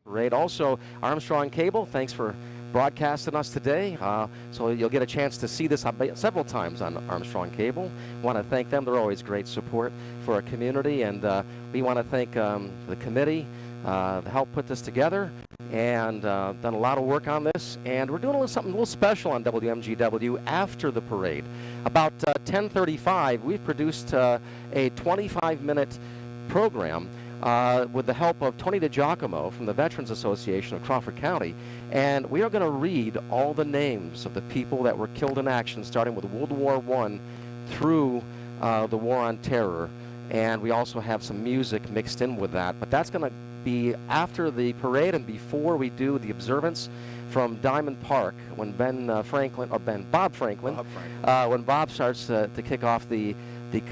parade. Also, Armstrong Cable, thanks for broadcasting us today. So you'll get a chance to see this several times on Armstrong Cable. Want to thank them. They're always great support for our community, and we want to thank the committee that helped put this together and done a lot of work on this. And we're doing something a little special on WMGW after the parade. About 10:35, we've produced a 25-minute program with the help of Tony DiGiacomo from the Veterans Association of Crawford County, and we are going to read all the names of the people that were killed in action, starting with World War I through the War on Terror, and we also have some music mixed in with that, but that's going to be after the parade and before we do the observance from Diamond Park when Bob Franklin, when Bob starts to kick off the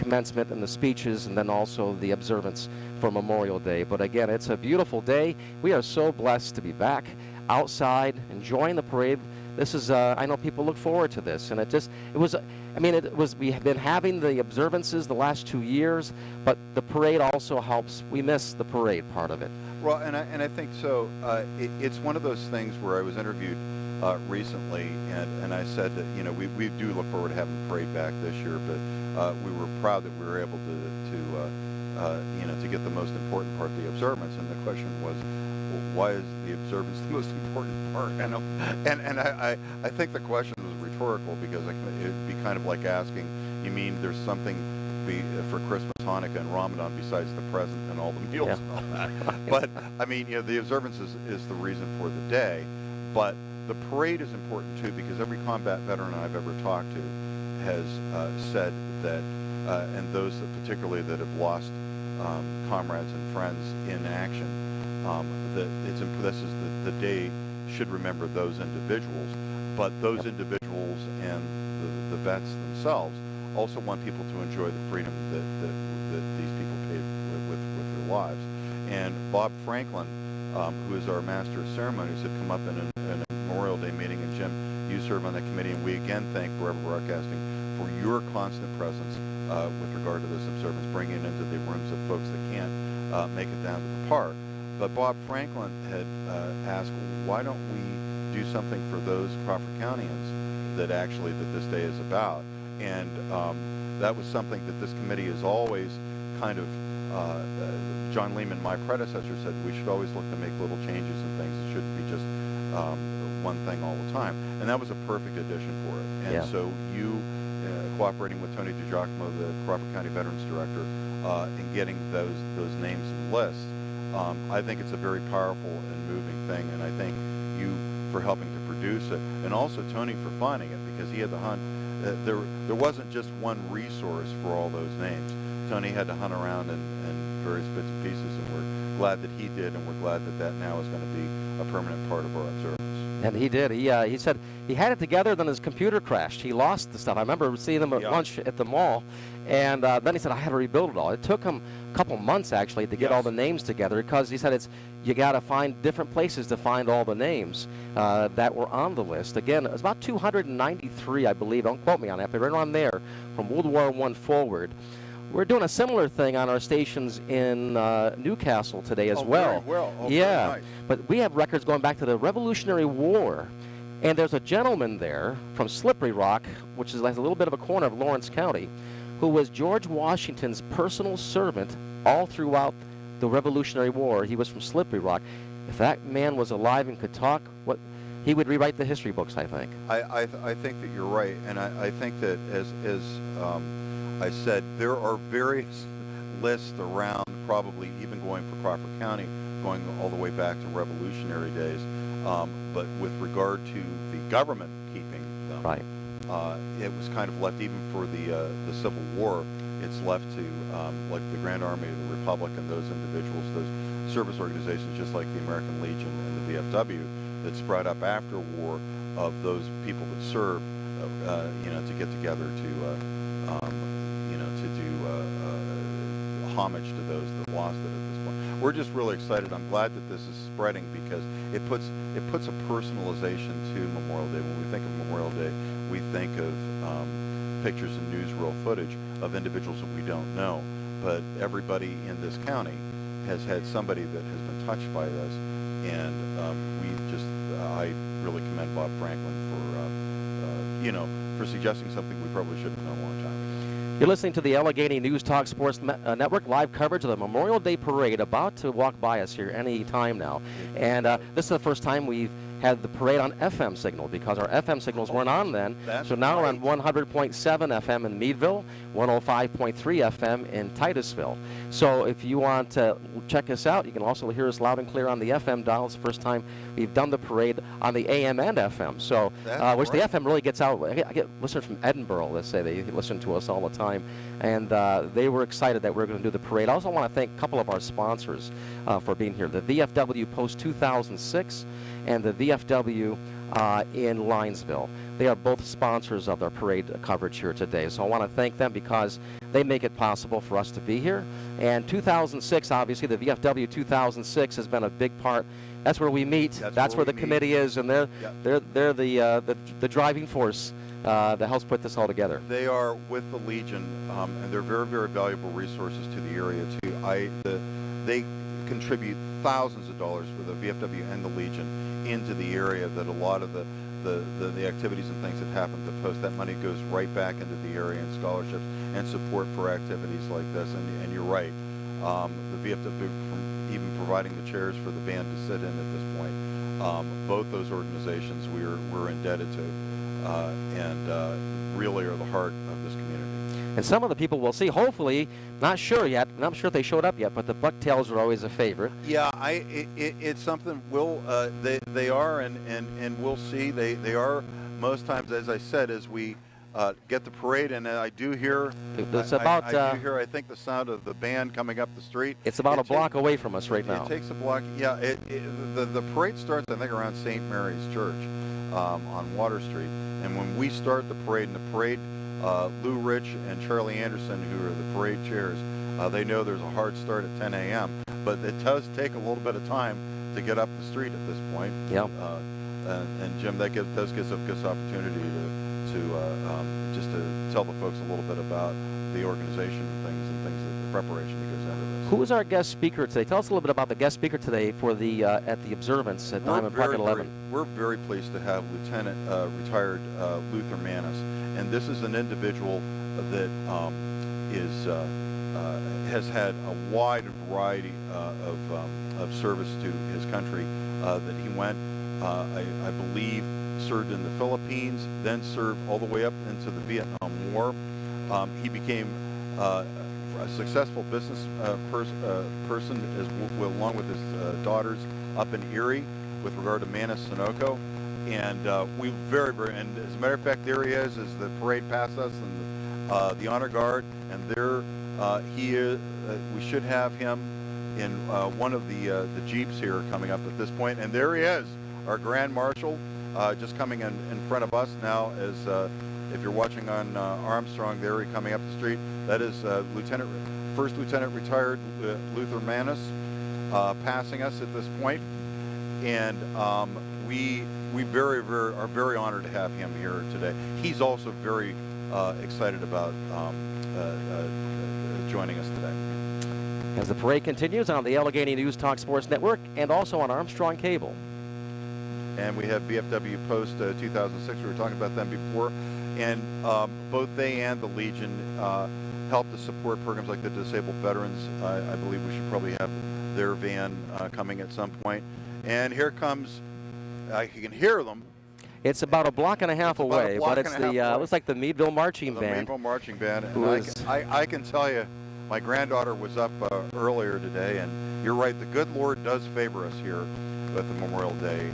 commencement and the speeches, and then also the observance for Memorial Day. But again, it's a beautiful day. We are so blessed to be back outside enjoying the parade. This is, I know people look forward to this, and we have been having the observances the last 2 years, but the parade also helps. We miss the parade part of it. Well, and I think so. It's one of those things where I was interviewed recently, and I said that, you know, we do look forward to having the parade back this year, but we were proud that we were able to get the most important part of the observance. And the question was, well, why is the observance the most important part? And I think the question was rhetorical, because it'd be kind of like asking, you mean there's something for Christmas, Hanukkah, and Ramadan besides the present and all the meals and all that? But I mean, you know, the observance is the reason for the day, but the parade is important too, because every combat veteran I've ever talked to has said that, and those particularly that have lost comrades and friends in action, that the day should remember those individuals, but those individuals and the vets themselves also want people to enjoy the freedom that these people paid with their lives. And Bob Franklin, who is our master of ceremonies, had come up in a Memorial Day meeting, and Jim, you serve on that committee, and we again thank Forever Broadcasting for your constant presence with regard to this observance, bringing into the rooms of folks that can't make it down to the park. But Bob Franklin had asked, why don't we do something for those Crawford Countyans that this day is about? And that was something that this committee is always kind of, John Lehman, my predecessor, said we should always look to make little changes and things. It shouldn't be just one thing all the time. And that was a perfect addition for it. And so you, cooperating with Tony DiGiacomo, the Crawford County Veterans Director, in getting those names and lists, I think it's a very powerful and moving thing. And I thank you for helping to produce it, and also Tony for finding it, because he had to hunt. There wasn't just one resource for all those names. Tony had to hunt around in various bits and pieces, and we're glad that he did, and we're glad that now is going to be a permanent part of our observance. And he did. He said he had it together, then his computer crashed. He lost the stuff. I remember seeing him at lunch at the mall, and then he said, I had to rebuild it all. It took him a couple months, actually, to get all the names together, because he said you got to find different places to find all the names that were on the list. Again, it was about 293, I believe. Don't quote me on that, but right around there, from World War I forward. We're doing a similar thing on our stations in Newcastle today as well. Very well. Oh, yeah, very nice. But we have records going back to the Revolutionary War, and there's a gentleman there from Slippery Rock, which is like a little bit of a corner of Lawrence County, who was George Washington's personal servant all throughout the Revolutionary War. He was from Slippery Rock. If that man was alive and could talk, he would rewrite the history books, I think. I think that you're right, and I think that as I said, there are various lists around, probably even going for Crawford County, going all the way back to Revolutionary days. But with regard to the government keeping them, right. It was kind of left, even for the Civil War, it's left to like the Grand Army of the Republic and those individuals, those service organizations, just like the American Legion and the VFW, that spread up after war, of those people that served, to get together to do homage to those that lost it at this point. We're just really excited. I'm glad that this is spreading, because it puts a personalization to Memorial Day. When we think of Memorial Day, we think of pictures and newsreel footage of individuals that we don't know, but everybody in this county has had somebody that has been touched by this, and we just I really commend Bob Franklin for suggesting something we probably should have done a long time ago. You're listening to the Allegheny News Talk Sports Network live coverage of the Memorial Day Parade, about to walk by us here any time now. And this is the first time we've had the parade on FM signal, because our FM signals weren't on then. So now we're on 100.7 FM in Meadville, 105.3 FM in Titusville. So if you want to check us out, you can also hear us loud and clear on the FM dial. It's the first time we've done the parade on the AM and FM. So which the FM really gets out. I get listeners from Edinburgh, let's say, they listen to us all the time. And they were excited that we're going to do the parade. I also want to thank a couple of our sponsors for being here. The VFW Post 2006 and the VFW in Linesville. They are both sponsors of our parade coverage here today. So I want to thank them because they make it possible for us to be here. And 2006, obviously, the VFW 2006 has been a big part. That's where we meet. That's where the committee is, and they're the driving force that helps put this all together. They are with the Legion, and they're very, very valuable resources to the area too. They contribute thousands of dollars for the VFW and the Legion into the area, that a lot of the activities and things that happen at the post, that money goes right back into the area in scholarships and support for activities like this. And you're right, the VFW even providing the chairs for the band to sit in at this point. Both those organizations we're indebted to, and really are the heart of this community. And some of the people we'll see, hopefully, not sure yet, not sure if they showed up yet, but the bucktails are always a favorite. Yeah, it's something they are, and we'll see. They are most times, as I said, as we get the parade, and I do hear I think the sound of the band coming up the street. It's about a block away from us right now. It takes a block. Yeah, the parade starts, I think, around St. Mary's Church on Water Street, and when we start the parade, Lou Rich and Charlie Anderson, who are the parade chairs, they know there's a hard start at 10 a.m., but it does take a little bit of time to get up the street at this point. Yeah. And Jim, that does give us an opportunity to tell the folks a little bit about the organization and things the preparation that goes into this. Who is our guest speaker today? Tell us a little bit about the guest speaker today for the at the Observance at Diamond Park at 11. We're very pleased to have Lieutenant retired Luther Manis, and this is an individual that has had a wide variety of service to his country. That he went, I believe, served in the Philippines, then served all the way up into the Vietnam War. He became a successful business person, along with his daughters up in Erie with regard to Manus Sunoco. And we and as a matter of fact, there he is as the parade passed us, and the honor guard, and there he is. We should have him in one of the Jeeps here coming up at this point, and there he is, our Grand Marshal, just coming in front of us now. As if you're watching on Armstrong, there he coming up the street. That is First Lieutenant retired Luther Manis passing us at this point, and we are very honored to have him here today. He's also very excited about joining us today. As the parade continues on the Allegheny News Talk Sports Network and also on Armstrong Cable. And we have VFW Post 2006. We were talking about them before, and both they and the Legion help to support programs like the disabled veterans. I believe we should probably have their van coming at some point. And here comes. You can hear them. It's about a block and a half away, but it's looks like the Meadville Marching Band. The Meadville Marching Band. And I can tell you, my granddaughter was up earlier today, and you're right, the good Lord does favor us here with the Memorial Day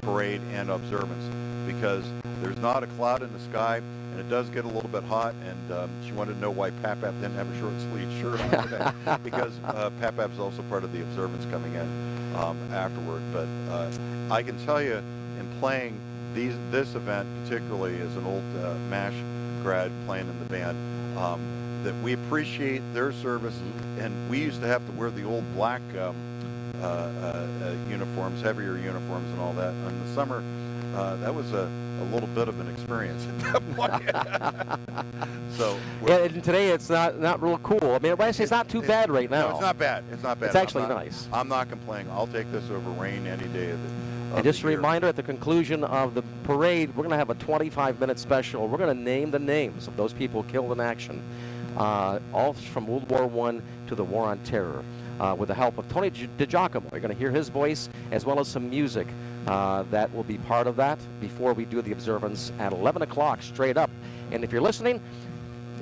parade and observance, because there's not a cloud in the sky, and it does get a little bit hot, and she wanted to know why Papap didn't have a short-sleeved shirt on today, because Papap's also part of the observance coming in afterward. But I can tell you, in playing this event, particularly as an old MASH grad playing in the band, that we appreciate their service, and we used to have to wear the old black uniforms, heavier uniforms and all that. In the summer, that was a a little bit of an experience at that point. So yeah, and today it's not real cool. I mean, it's not too bad right now. No, it's not bad. It's not bad. It's actually nice. I'm not complaining. I'll take this over rain any day of the And just a year. reminder, at the conclusion of the parade, we're going to have a 25-minute special. We're going to name the names of those people killed in action, all from World War I to the War on Terror, with the help of Tony DiGiacomo. You're going to hear his voice, as well as some music that will be part of that before we do the observance at 11 o'clock straight up. And if you're listening,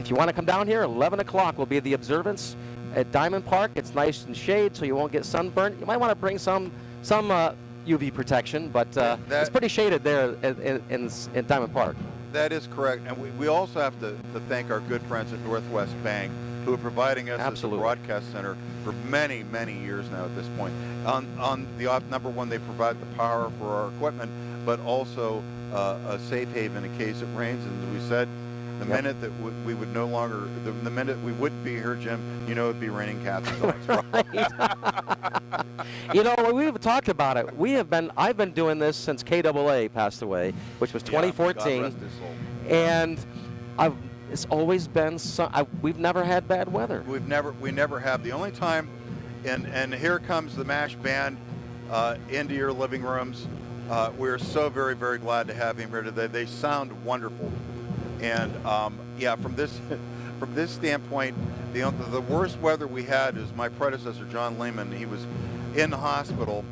if you want to come down here, 11 o'clock will be the observance at Diamond Park. It's nice and shade, so you won't get sunburned. You might want to bring some UV protection, but it's pretty shaded there in Diamond Park. That is correct. And we also have to thank our good friends at Northwest Bank, who are providing us as a broadcast center for many, many years now at this point. On the number one, they provide the power for our equipment, but also a safe haven in case it rains. And as we said, the minute that we would no longer, the minute we wouldn't be here, Jim, you know it'd be raining cats and dogs. Right. You know, we've talked about it. I've been doing this since KAA passed away, which was 2014, God rest his soul. and it's always been we've never had bad weather. We never have. The only time, and here comes the MASH band into your living rooms. We're so very, very glad to have him here today. They sound wonderful. And yeah, from this standpoint, the worst weather we had is my predecessor, John Lehman. He was in the hospital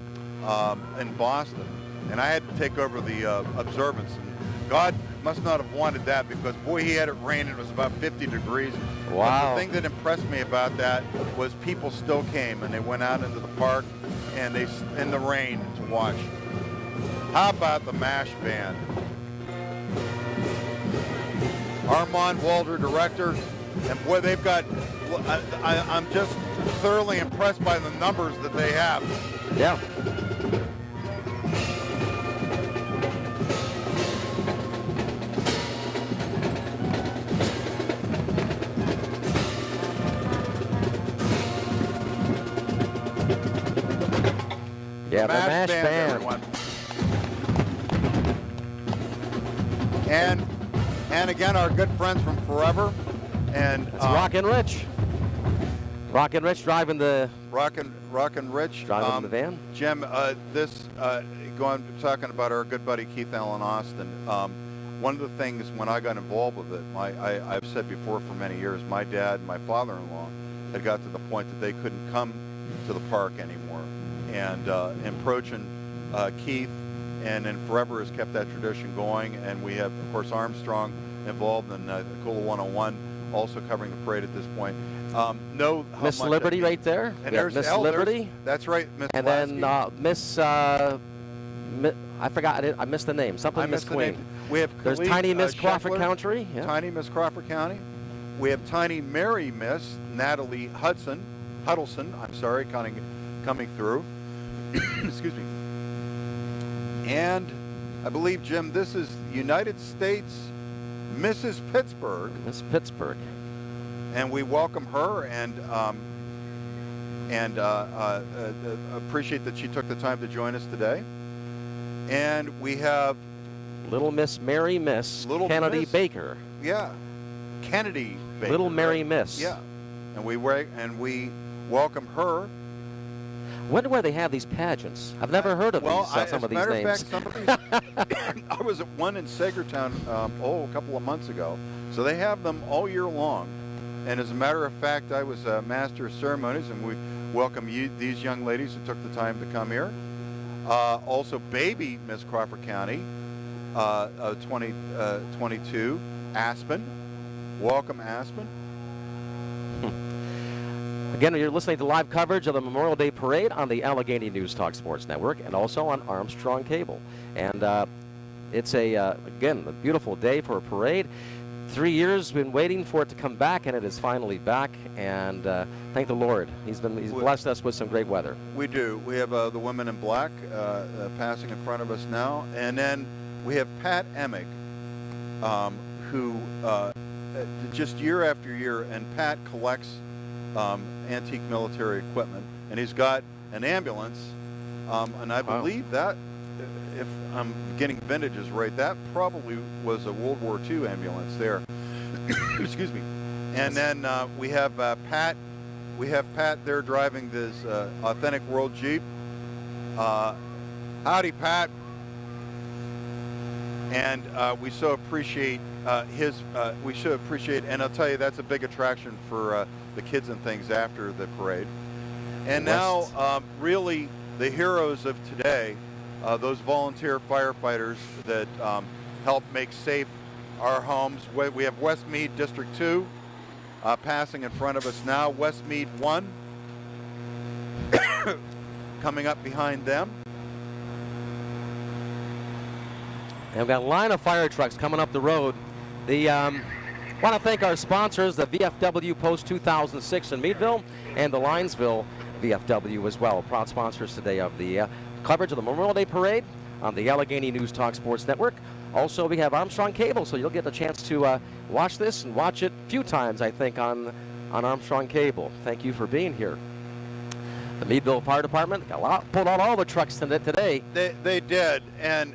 in Boston, and I had to take over the observance. And God must not have wanted that, because boy, he had it rain, and it was about 50 degrees. Wow. But the thing that impressed me about that was people still came, and they went out into the park, and they in the rain to watch. How about the MASH band? Armand Walter, director, and boy, they've got, I'm just thoroughly impressed by the numbers that they have. Yeah. Yeah, the MASH band. Everyone. And again, our good friends from Forever, and it's Rockin' Rich. Rockin' Rich driving the Rockin' Rich driving the van. Jim, talking about our good buddy Keith Allen Austin. One of the things when I got involved with it, I've said before for many years, my dad and my father-in-law had got to the point that they couldn't come to the park anymore, and approaching Keith and then Forever has kept that tradition going, and we have, of course, Armstrong involved in Kula 101, also covering the parade at this point. Miss Liberty right there. And there's Miss Liberty. That's right, Miss. And Lasky. then Miss. I forgot. I missed the name. Something Miss Queen. We have there's Khalid, Tiny Miss Crawford Scheffler, County. Yeah. Tiny Miss Crawford County. We have Tiny Mary Miss Natalie Huddleston. I'm sorry, coming through. Excuse me. And I believe, Jim, this is United States Mrs. Pittsburgh. Miss Pittsburgh. And we welcome her and appreciate that she took the time to join us today. And we have Little Miss Mary Miss Kennedy Baker. Yeah, Kennedy Baker. Little Mary Miss. Yeah, and we welcome her. I wonder where they have these pageants. I've never heard of some of these names. I was at one in Sagertown a couple of months ago. So they have them all year long. And as a matter of fact, I was a master of ceremonies, and we welcome these young ladies who took the time to come here. Also, baby Miss Crawford County, 2022, Aspen. Welcome, Aspen. Again, you're listening to live coverage of the Memorial Day Parade on the Allegheny News Talk Sports Network and also on Armstrong Cable. And it's again, a beautiful day for a parade. 3 years been waiting for it to come back, and it is finally back. And thank the Lord, He's blessed us with some great weather. We do. We have the women in black passing in front of us now, and then we have Pat Emick, who just year after year, and Pat collects antique military equipment, and he's got an ambulance, and I believe that if I'm getting vintages right, that probably was a World War II ambulance there. Excuse me. And then we have Pat. We have Pat there driving this Authentic World Jeep. Howdy, Pat. And we so appreciate we so appreciate, and I'll tell you, that's a big attraction for the kids and things after the parade. And now, really, the heroes of today, those volunteer firefighters that help make safe our homes. We have Westmead District 2 passing in front of us now. Westmead 1 coming up behind them. And we've got a line of fire trucks coming up the road. Want to thank our sponsors, the VFW Post 2006 in Meadville and the Linesville VFW as well. Proud sponsors today of the coverage of the Memorial Day Parade on the Allegheny News Talk Sports Network. Also, we have Armstrong Cable, so you'll get a chance to watch this and watch it a few times, I think, on Armstrong Cable. Thank you for being here. The Meadville Fire Department pulled out all the trucks today. They did, and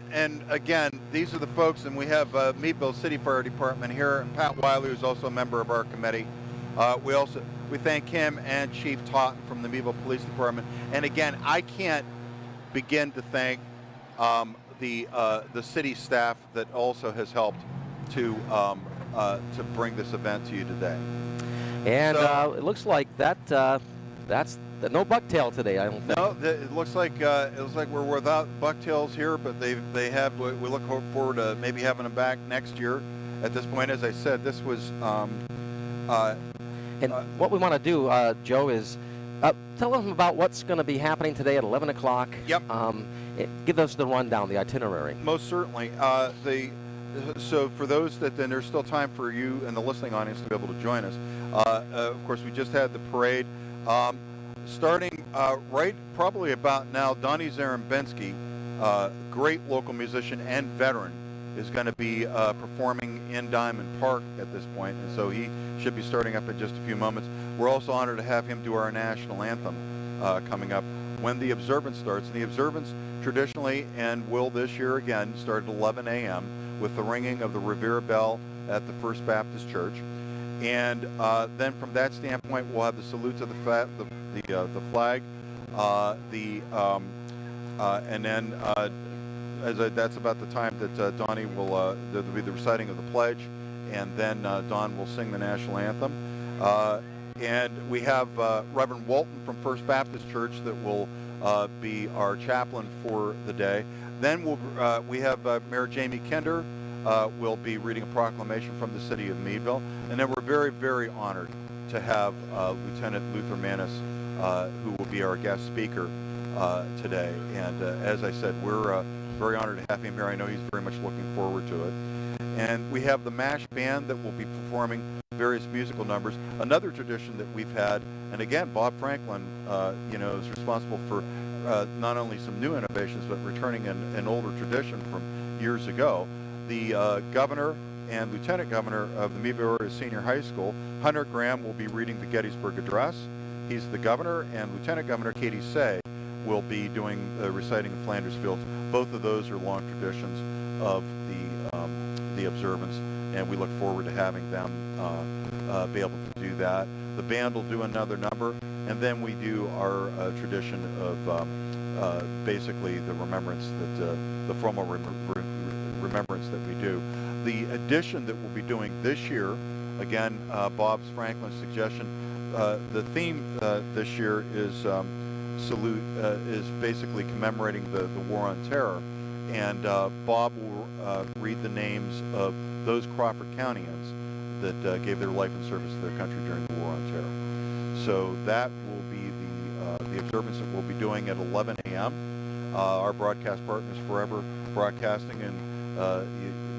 again, these are the folks, and we have Meadville City Fire Department here, and Pat Wiley, who's also a member of our committee. We thank him and Chief Totten from the Meadville Police Department. And again, I can't begin to thank the city staff that also has helped to bring this event to you today. And so, it looks like that's no bucktail today, I don't think. No, it looks like we're without bucktails here, but they have. We look forward to maybe having them back next year. At this point, as I said, this was. And what we want to do, Joe, is tell them about what's going to be happening today at 11 o'clock. Yep. Give us the rundown, the itinerary. Most certainly. So for those that, then there's still time for you and the listening audience to be able to join us. Of course, we just had the parade. Starting right probably about now, Donnie Zarembensky, great local musician and veteran, is going to be performing in Diamond Park at this point, and so he should be starting up in just a few moments. We're also honored to have him do our national anthem coming up when the Observance starts. And the Observance traditionally, and will this year again, start at 11 a.m. with the ringing of the Revere Bell at the First Baptist Church. And then from that standpoint, we'll have the salute to the flag, and then that's about the time that Donnie will there'll be the reciting of the pledge, and then Don will sing the national anthem. And we have Reverend Walton from First Baptist Church that will be our chaplain for the day. Then we have Mayor Jamie Kinder will be reading a proclamation from the city of Meadville. And then we're very, very honored to have Lieutenant Luther Manis, who will be our guest speaker today. And as I said, we're very honored to have him here. I know he's very much looking forward to it. And we have the MASH band that will be performing various musical numbers. Another tradition that we've had, and again, Bob Franklin, is responsible for not only some new innovations, but returning an older tradition from years ago. The governor and lieutenant governor of the Meadville Area Senior High School, Hunter Graham, will be reading the Gettysburg Address. He's the governor, and Lieutenant Governor Katie Say will be doing reciting the Flanders Fields. Both of those are long traditions of the Observance, and we look forward to having them be able to do that. The band will do another number, and then we do our tradition of basically the remembrance that the formal remembrance that we do. The addition that we'll be doing this year, again, Bob's Franklin's suggestion, the theme this year is is basically commemorating the War on Terror, and Bob will read the names of those Crawford Countyans that gave their life in service to their country during the War on Terror. So that will be the observance that we'll be doing at 11 a.m. Our broadcast partners, Forever Broadcasting, and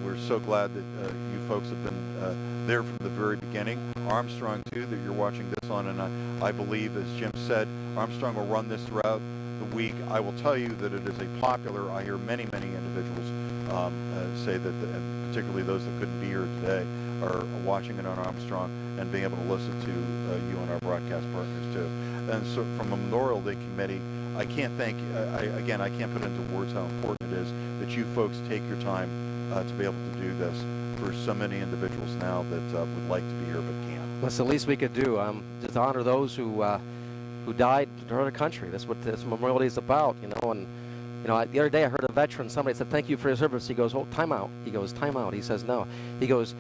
we're so glad that you folks have been there from the very beginning. Armstrong, too, that you're watching this on, and I believe, as Jim said, Armstrong will run this throughout the week. I will tell you that it is a popular, I hear many, many individuals say that, and particularly those that couldn't be here today, are watching it on Armstrong and being able to listen to you and our broadcast partners, too. And so from a Memorial Day committee, I can't thank, again, I can't put into words how important it is that you folks take your time to be able to do this for so many individuals now that would like to be here but can't. That's the least we could do. Just honor those who died to our country. That's what this Memorial Day is about, you know. And you know, the other day I heard a veteran. Somebody said, "Thank you for your service." He goes, "Oh, time out." He goes, "Time out." He says, "No." He goes,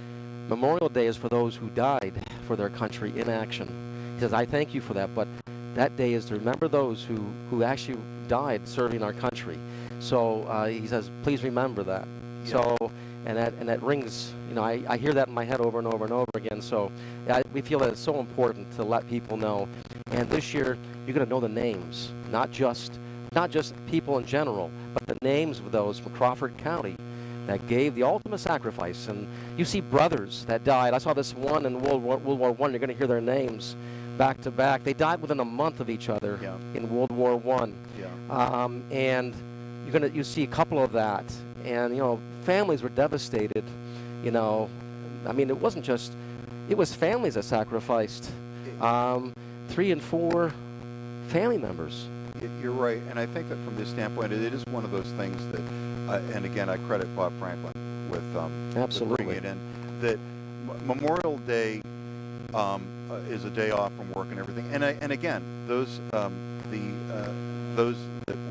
"Memorial Day is for those who died for their country in action." He says, "I thank you for that, but that day is to remember those who actually died serving our country." So he says, "Please remember that." Yeah. So. And that rings, you know, I hear that in my head over and over and over again. So we feel that it's so important to let people know. And this year, you're going to know the names, not just people in general, but the names of those from Crawford County that gave the ultimate sacrifice. And you see brothers that died. I saw this one in World War I. You're going to hear their names back to back. They died within a month of each other in World War I. Yeah. And you see a couple of that. And, you know, families were devastated, you know. I mean, it wasn't just, it was families that sacrificed. 3 and 4 family members. You're right, and I think that from this standpoint, it is one of those things that, and again, I credit Bob Franklin with Absolutely. bringing it in, that Memorial Day is a day off from work and everything. And again, those that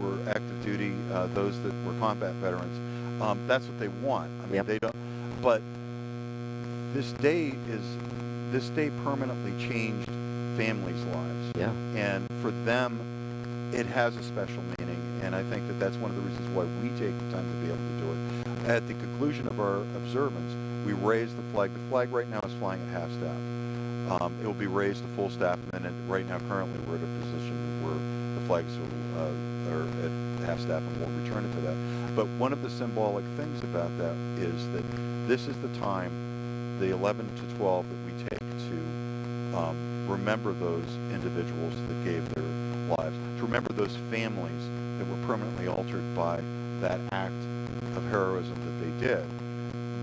were active duty, those that were combat veterans, that's what they want. I mean, they don't. But this day permanently changed families' lives. Yeah. And for them, it has a special meaning. And I think that that's one of the reasons why we take the time to be able to do it. At the conclusion of our observance, we raise the flag. The flag right now is flying at half staff. It will be raised to full staff, and then right now, currently, we're at a position where the flags are at half staff, and we'll return it to that. But one of the symbolic things about that is that this is the time, the 11 to 12, that we take to remember those individuals that gave their lives, to remember those families that were permanently altered by that act of heroism that they did.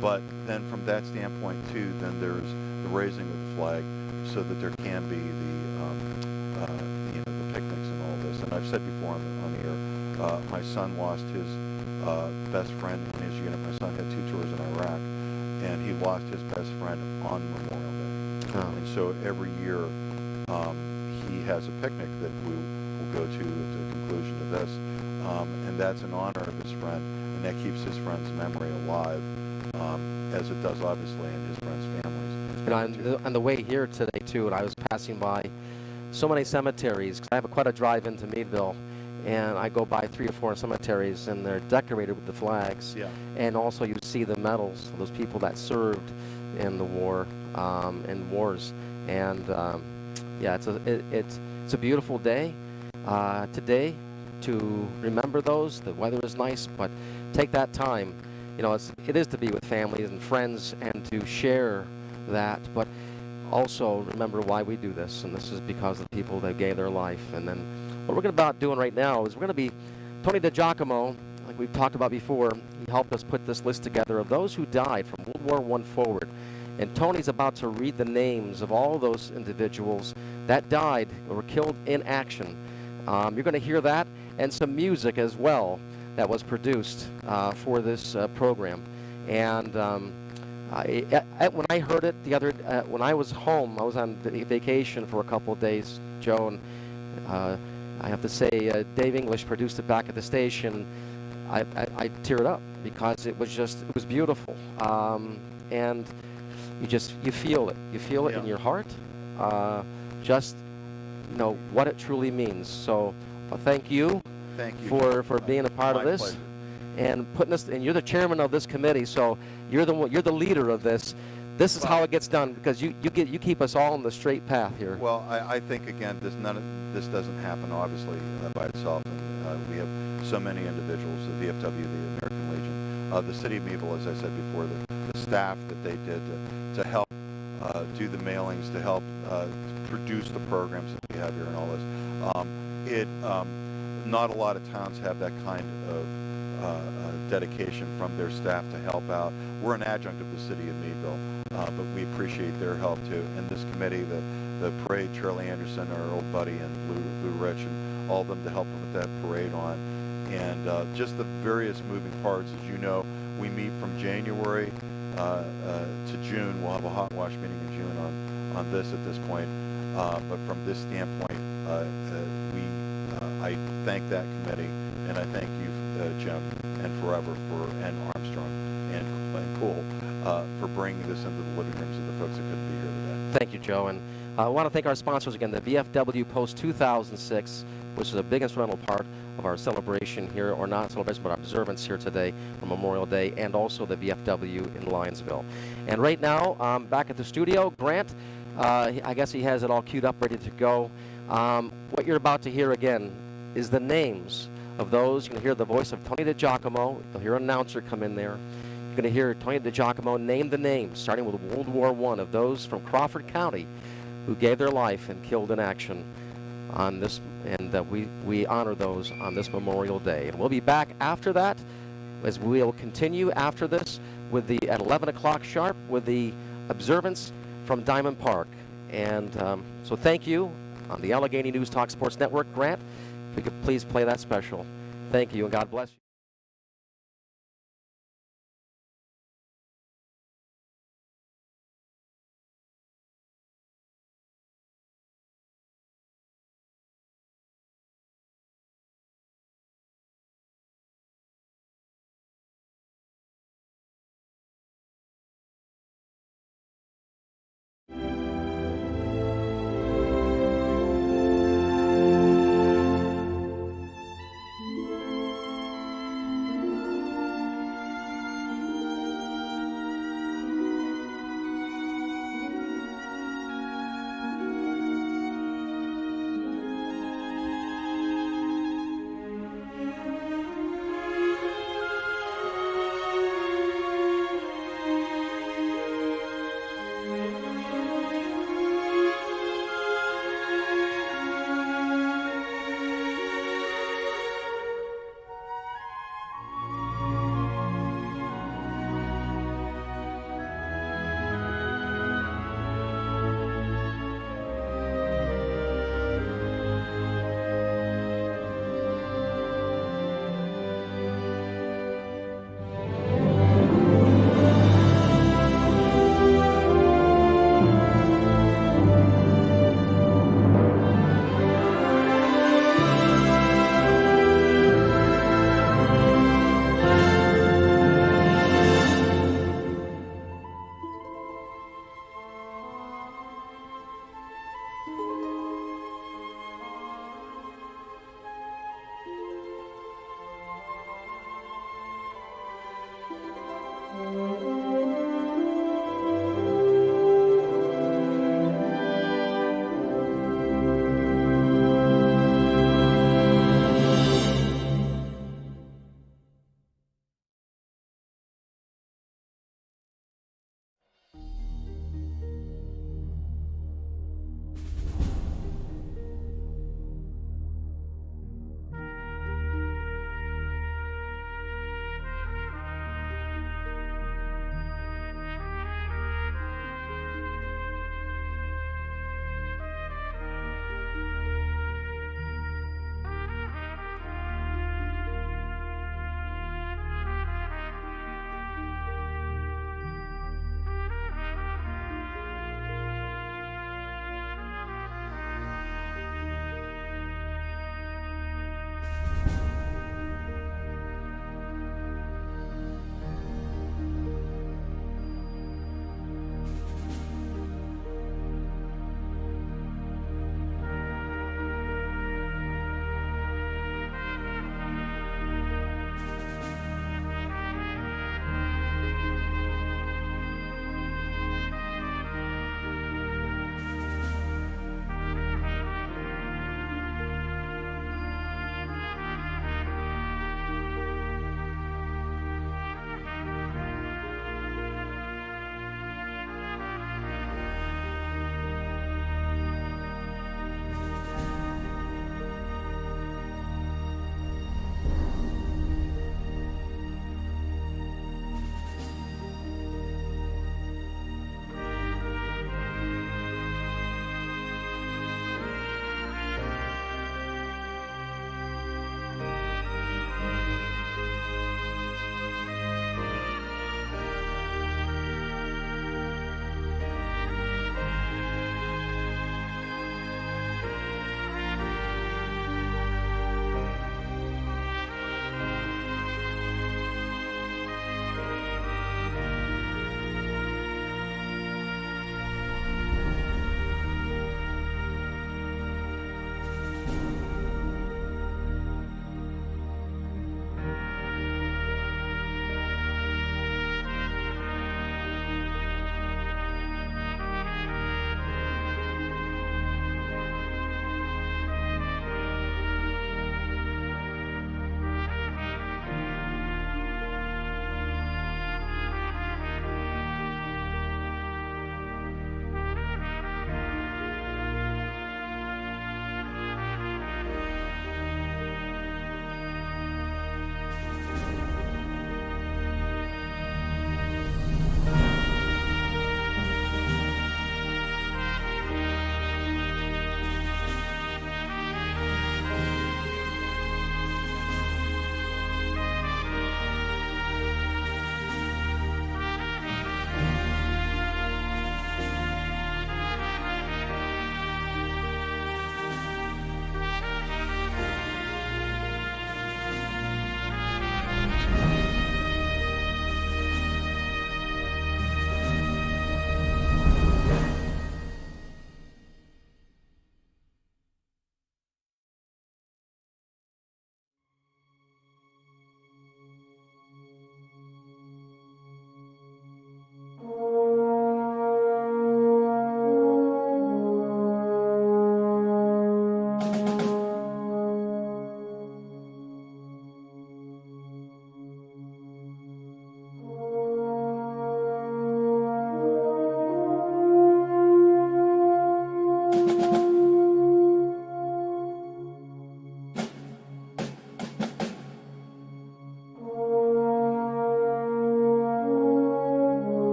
But then from that standpoint, too, then there's the raising of the flag so that there can be the picnics and all this. And I've said before on the air, my son lost his best friend in his unit. My son had 2 tours in Iraq, and he lost his best friend on Memorial Day. Oh. And so every year he has a picnic that we will go to at the conclusion of this, and that's in honor of his friend, and that keeps his friend's memory alive, as it does obviously in his friends' families. You know, on the way here today too, and I was passing by so many cemeteries, because I have quite a drive into Meadville, and I go by 3 or 4 cemeteries, and they're decorated with the flags. Yeah. And also you see the medals of those people that served in the war, in wars. And yeah, it's a beautiful day today to remember those. The weather is nice, but take that time. You know, it is to be with families and friends and to share that, but also remember why we do this. And this is because of the people that gave their life. And then what we're going to be doing right now is we're going to be, Tony DiGiacomo, like we've talked about before, he helped us put this list together of those who died from World War I forward. And Tony's about to read the names of all those individuals that died or were killed in action. You're going to hear that and some music as well that was produced for this program. And when I heard it when I was home, I was on vacation for a couple of days, Joe, and I have to say, Dave English produced it back at the station. I teared up because it was beautiful, and you feel it. You feel it in your heart. Just know what it truly means. So, thank you. Thank you for being a part of this. Pleasure. And putting us. And you're the chairman of this committee, so you're the leader of this. This is how it gets done, because you keep us all on the straight path here. Well, I think again, this doesn't happen obviously by itself. And we have so many individuals, the VFW, the American Legion, the city of Meadville, as I said before, the staff that they did to help do the mailings, to help produce the programs that we have here and all this. Not a lot of towns have that kind of dedication from their staff to help out. We're an adjunct of the city of Meadville, but we appreciate their help too. And this committee, the parade, Charlie Anderson, our old buddy, and Lou Rich, and all of them to help put that parade on. And just the various moving parts. As you know, we meet from January to June. We'll have a hot wash meeting in June on this at this point. But from this standpoint, I thank that committee, and I thank you, Jim, and Forever and Armstrong and Cool for bringing this into the living rooms of the folks that couldn't be here today. Thank you, Joe. And I want to thank our sponsors again, the VFW Post 2006, which is a big instrumental part of our celebration here, or not celebration, but observance here today on Memorial Day, and also the VFW in Lionsville. And right now, back at the studio, Grant, I guess he has it all queued up, ready to go. What you're about to hear again is the names of those. You're going to hear the voice of Tony DiGiacomo. You'll hear an announcer come in there. You're going to hear Tony DiGiacomo name the names, starting with World War I, of those from Crawford County who gave their life and killed in action on this, and we honor those on this Memorial Day. And we'll be back after that, as we'll continue after this at 11 o'clock sharp with the observance from Diamond Park. And so thank you on the Allegheny News Talk Sports Network. Grant, if we could please play that special. Thank you, and God bless you.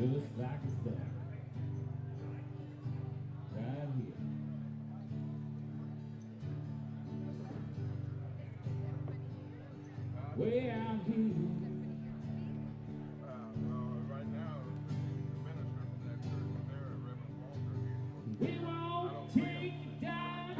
just like a star. Right here. Way out here. Right now, the minister from that church there, Reverend Walter, We won't take you down.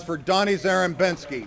for Donnie Zarembinski.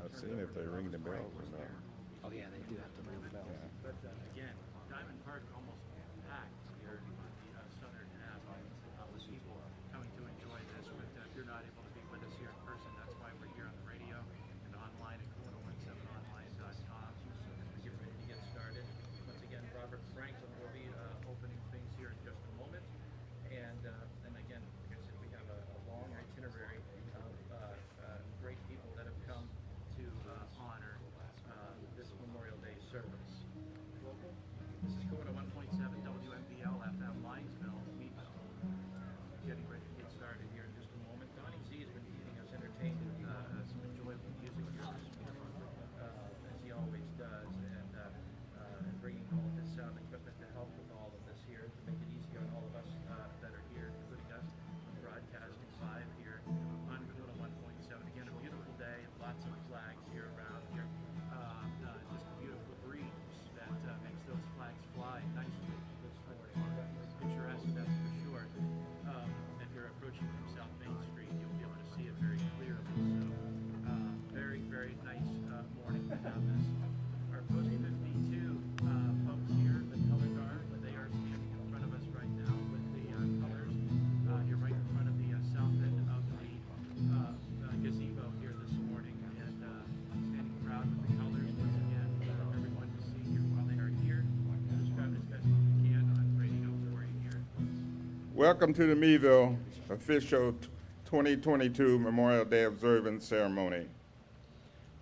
I've seen if they ring the bell or not. Oh yeah, they do have to ring the bell. But again, Diamond Park almost packed here on the southern half with people coming to enjoy this. But if you're not able to be with us here in person, that's why we're here on the radio and online at Kona17online.com. We're getting ready to get started. Once again, Robert Franklin will be opening things here in just a moment. And again, like I said, we have a long itinerary of great people that have come to honor this Memorial Day service. This is Kona 1.7 WMVL FM Linesville, Meadville. Getting ready to get started here in just a moment. Donnie Z has been keeping us entertained with some enjoyable music here this morning, as he always does, and bringing all of his sound equipment to help with all of this here to make it easy on all of us that are here, including us broadcasting live here on Kona 1.7. Again, a beautiful day, lots of flags here around here. Just a beautiful breeze that makes those flags fly nicely this morning. Picturesque, that's for sure. If you're approaching from South Main Street, you'll be able to see it very clearly. So, very, very nice morning to have this. Our Post 52 folks here, the color guard, they are standing in front of us right now with the colors. You're right in front of the south end of the gazebo here this morning, and standing proud with the colors once again for everyone to see here while they are here. Describe it as best as you can on radio for you here. Welcome to the Meadville official 2022 Memorial Day Observance Ceremony.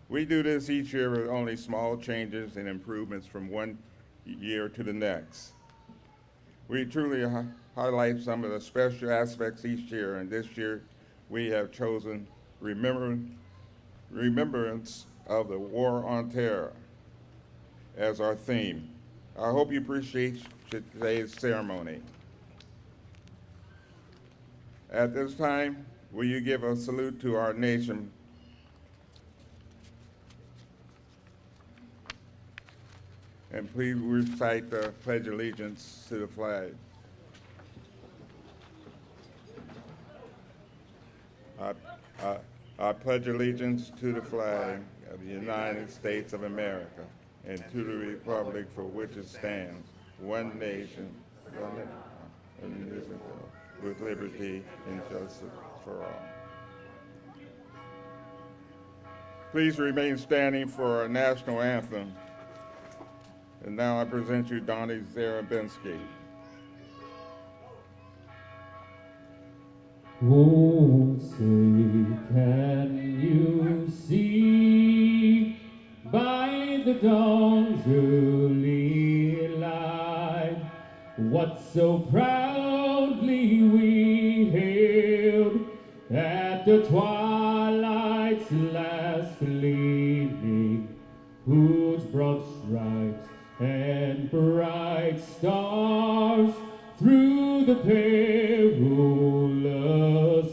We do this each year with only small changes and improvements from one year to the next. We truly highlight some of the special aspects each year, and this year we have chosen Remembrance of the War on Terror as our theme. I hope you appreciate today's ceremony. At this time, will you give a salute to our nation? And please recite the Pledge of Allegiance to the flag. I pledge allegiance to the flag of the United States of America and to the republic for which it stands, one nation, indivisible, with liberty and justice for all. Please remain standing for our national anthem. And now I present you Donnie Zarembinski. Oh, say, can you see by the dawn's early light what so proudly we hailed at the twilight's last gleaming, whose broad stripes and bright stars through the perilous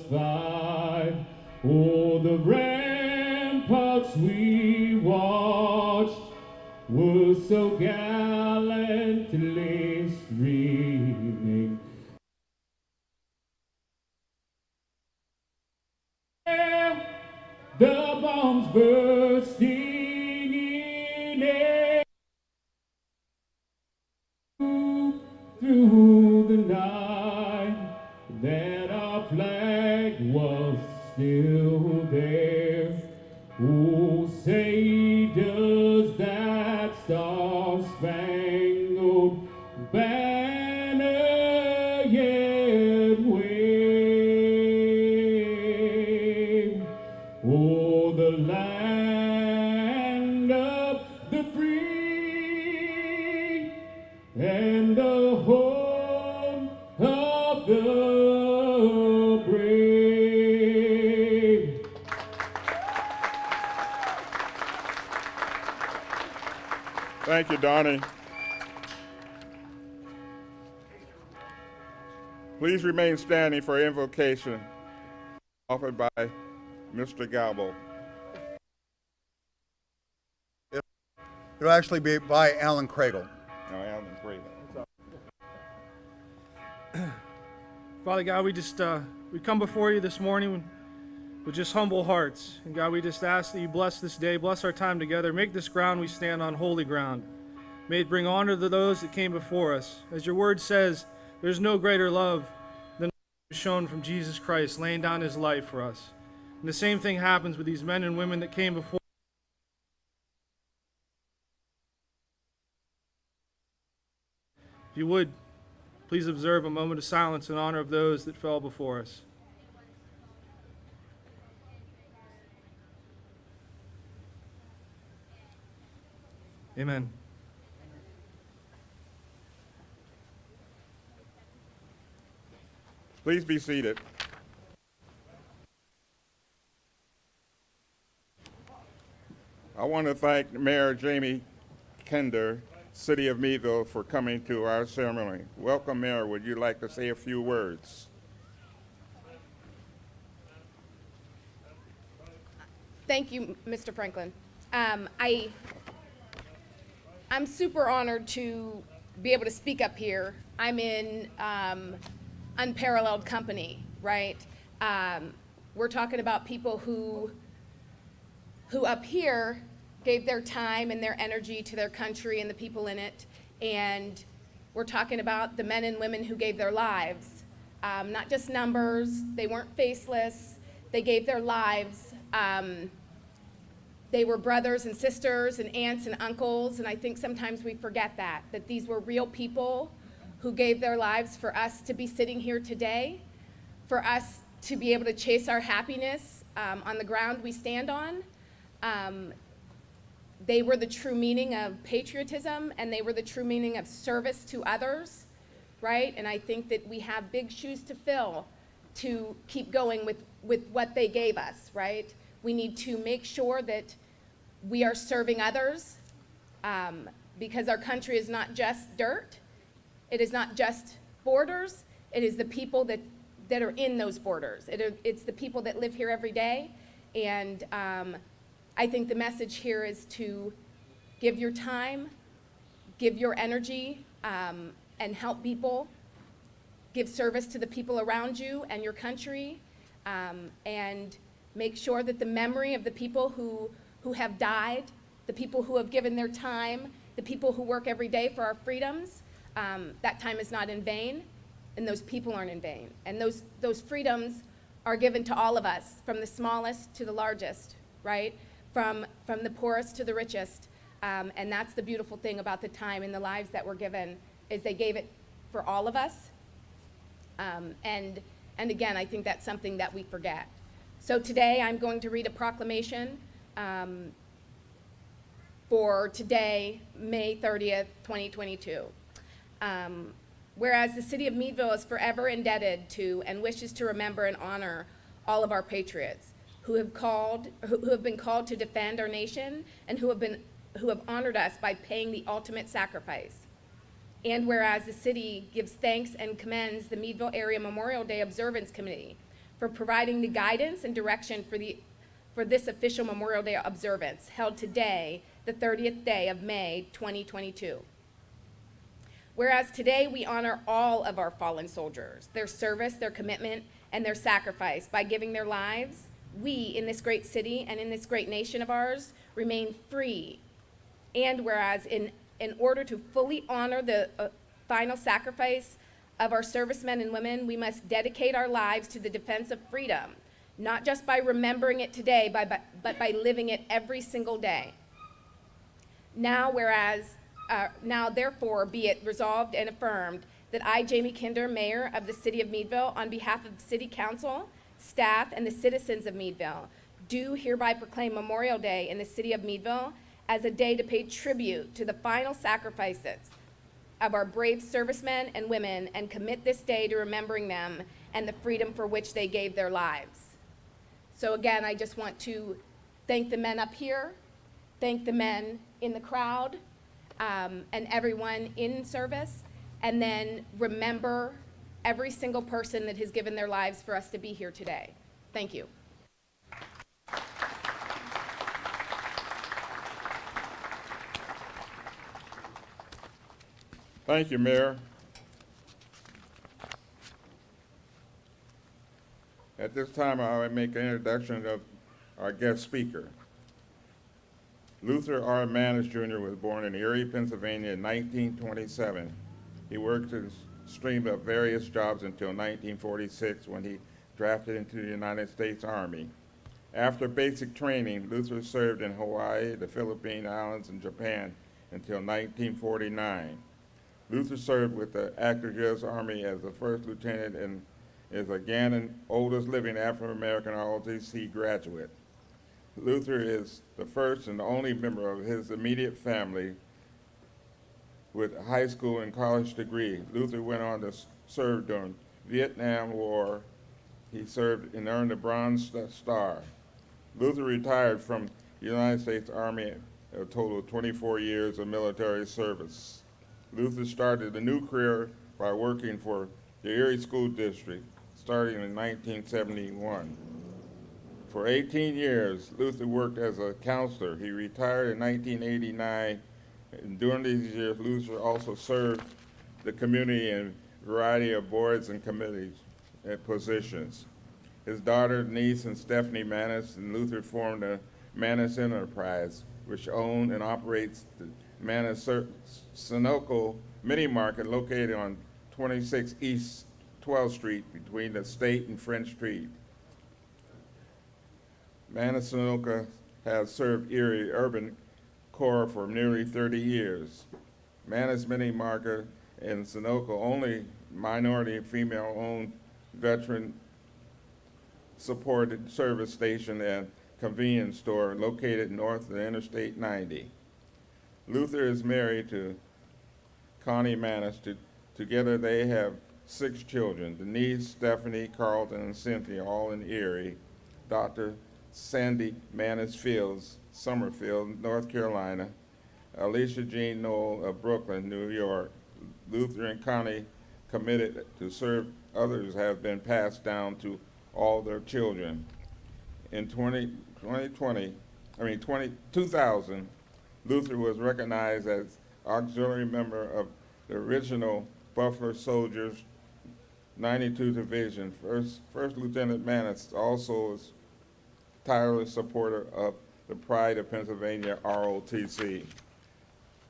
fight, oh, the ramparts we watched were so gallantly streaming. The bombs bursting in air through the night. Star-Spangled Banner yet wave. Oh, the land of the free and the home of the brave. Thank you, Donnie. Please remain standing for invocation offered by Mr. Galbo. It'll actually be by Alan Cradle. No, Alan, great. Father God, we come before you this morning with just humble hearts. And God, we just ask that you bless this day, bless our time together, make this ground we stand on holy ground. May it bring honor to those that came before us. As your word says, there's no greater love than shown from Jesus Christ, laying down his life for us. And the same thing happens with these men and women that came before. If you would, please observe a moment of silence in honor of those that fell before us. Amen. Please be seated. I want to thank Mayor Jamie Kender, City of Meadville, for coming to our ceremony. Welcome, Mayor. Would you like to say a few words? Thank you, Mr. Franklin. I'm super honored to be able to speak up here. I'm in unparalleled company, right? We're talking about people who up here gave their time and their energy to their country and the people in it. And we're talking about the men and women who gave their lives. Not just numbers, they weren't faceless, they gave their lives. They were brothers and sisters and aunts and uncles, and I think sometimes we forget that these were real people who gave their lives for us to be sitting here today, for us to be able to chase our happiness on the ground we stand on. They were the true meaning of patriotism, and they were the true meaning of service to others, right? And I think that we have big shoes to fill to keep going with what they gave us, right? We need to make sure that we are serving others because our country is not just dirt. It is not just borders. It is the people that are in those borders. It's the people that live here every day. And I think the message here is to give your time, give your energy, and help people. Give service to the people around you and your country, and make sure that the memory of the people who have died, the people who have given their time, the people who work every day for our freedoms, that time is not in vain, and those people aren't in vain. And those freedoms are given to all of us, from the smallest to the largest, right? From the poorest to the richest. And that's the beautiful thing about the time and the lives that were given, is they gave it for all of us. And again, I think that's something that we forget. So today I'm going to read a proclamation for today, May 30th, 2022. Whereas the city of Meadville is forever indebted to and wishes to remember and honor all of our patriots who have been called to defend our nation and who have honored us by paying the ultimate sacrifice. And whereas the city gives thanks and commends the Meadville Area Memorial Day Observance Committee for providing the guidance and direction for this official Memorial Day observance held today, the 30th day of May 2022. Whereas today we honor all of our fallen soldiers, their service, their commitment, and their sacrifice by giving their lives, we in this great city and in this great nation of ours remain free. And whereas in order to fully honor the final sacrifice of our servicemen and women, we must dedicate our lives to the defense of freedom, not just by remembering it today, but by living it every single day. Now therefore be it resolved and affirmed that I, Jamie Kinder, Mayor of the City of Meadville, on behalf of the City Council, staff, and the citizens of Meadville, do hereby proclaim Memorial Day in the City of Meadville as a day to pay tribute to the final sacrifices of our brave servicemen and women, and commit this day to remembering them and the freedom for which they gave their lives. So again, I just want to thank the men up here, thank the men in the crowd, and everyone in service, and then remember every single person that has given their lives for us to be here today. Thank you. Thank you, Mayor. At this time, I will make an introduction of our guest speaker. Luther R. Manis Jr. was born in Erie, Pennsylvania in 1927. He worked his stream of various jobs until 1946 when he drafted into the United States Army. After basic training, Luther served in Hawaii, the Philippine Islands, and Japan until 1949. Luther served with the active U.S. Army as the first lieutenant and is the Gannon oldest living African-American ROTC graduate. Luther is the first and only member of his immediate family with a high school and college degree. Luther went on to serve during Vietnam War. He served and earned the Bronze Star. Luther retired from the United States Army a total of 24 years of military service. Luther started a new career by working for the Erie School District, starting in 1971. For 18 years, Luther worked as a counselor. He retired in 1989, and during these years, Luther also served the community in a variety of boards and committees and positions. His daughter, niece, and Stephanie Manis and Luther formed the Manis Enterprise, which owns and operates the Manis Sunoco Mini Market located on 26 East 12th Street between the State and French Street. Manis Sunoco has served Erie urban core for nearly 30 years. Manis Mini Market and Sunoco only minority female-owned veteran supported service station and convenience store located north of Interstate 90. Luther is married to Connie Manis. Together they have 6 children: Denise, Stephanie, Carlton, and Cynthia, all in Erie. Dr. Sandy Manis Fields, Summerfield, North Carolina. Alicia Jean Knoll of Brooklyn, New York. Luther and Connie committed to serve others have been passed down to all their children. In 2000, Luther was recognized as auxiliary member of the original Buffalo Soldiers 92 Division. First Lieutenant Manis also is tireless supporter of the Pride of Pennsylvania ROTC.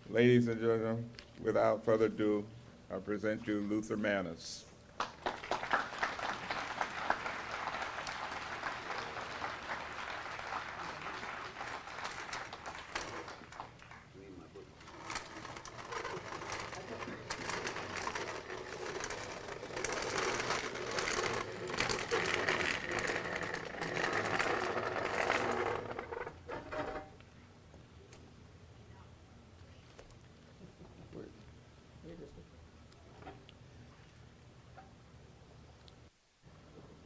Ladies and gentlemen, without further ado, I present you Luther Manis.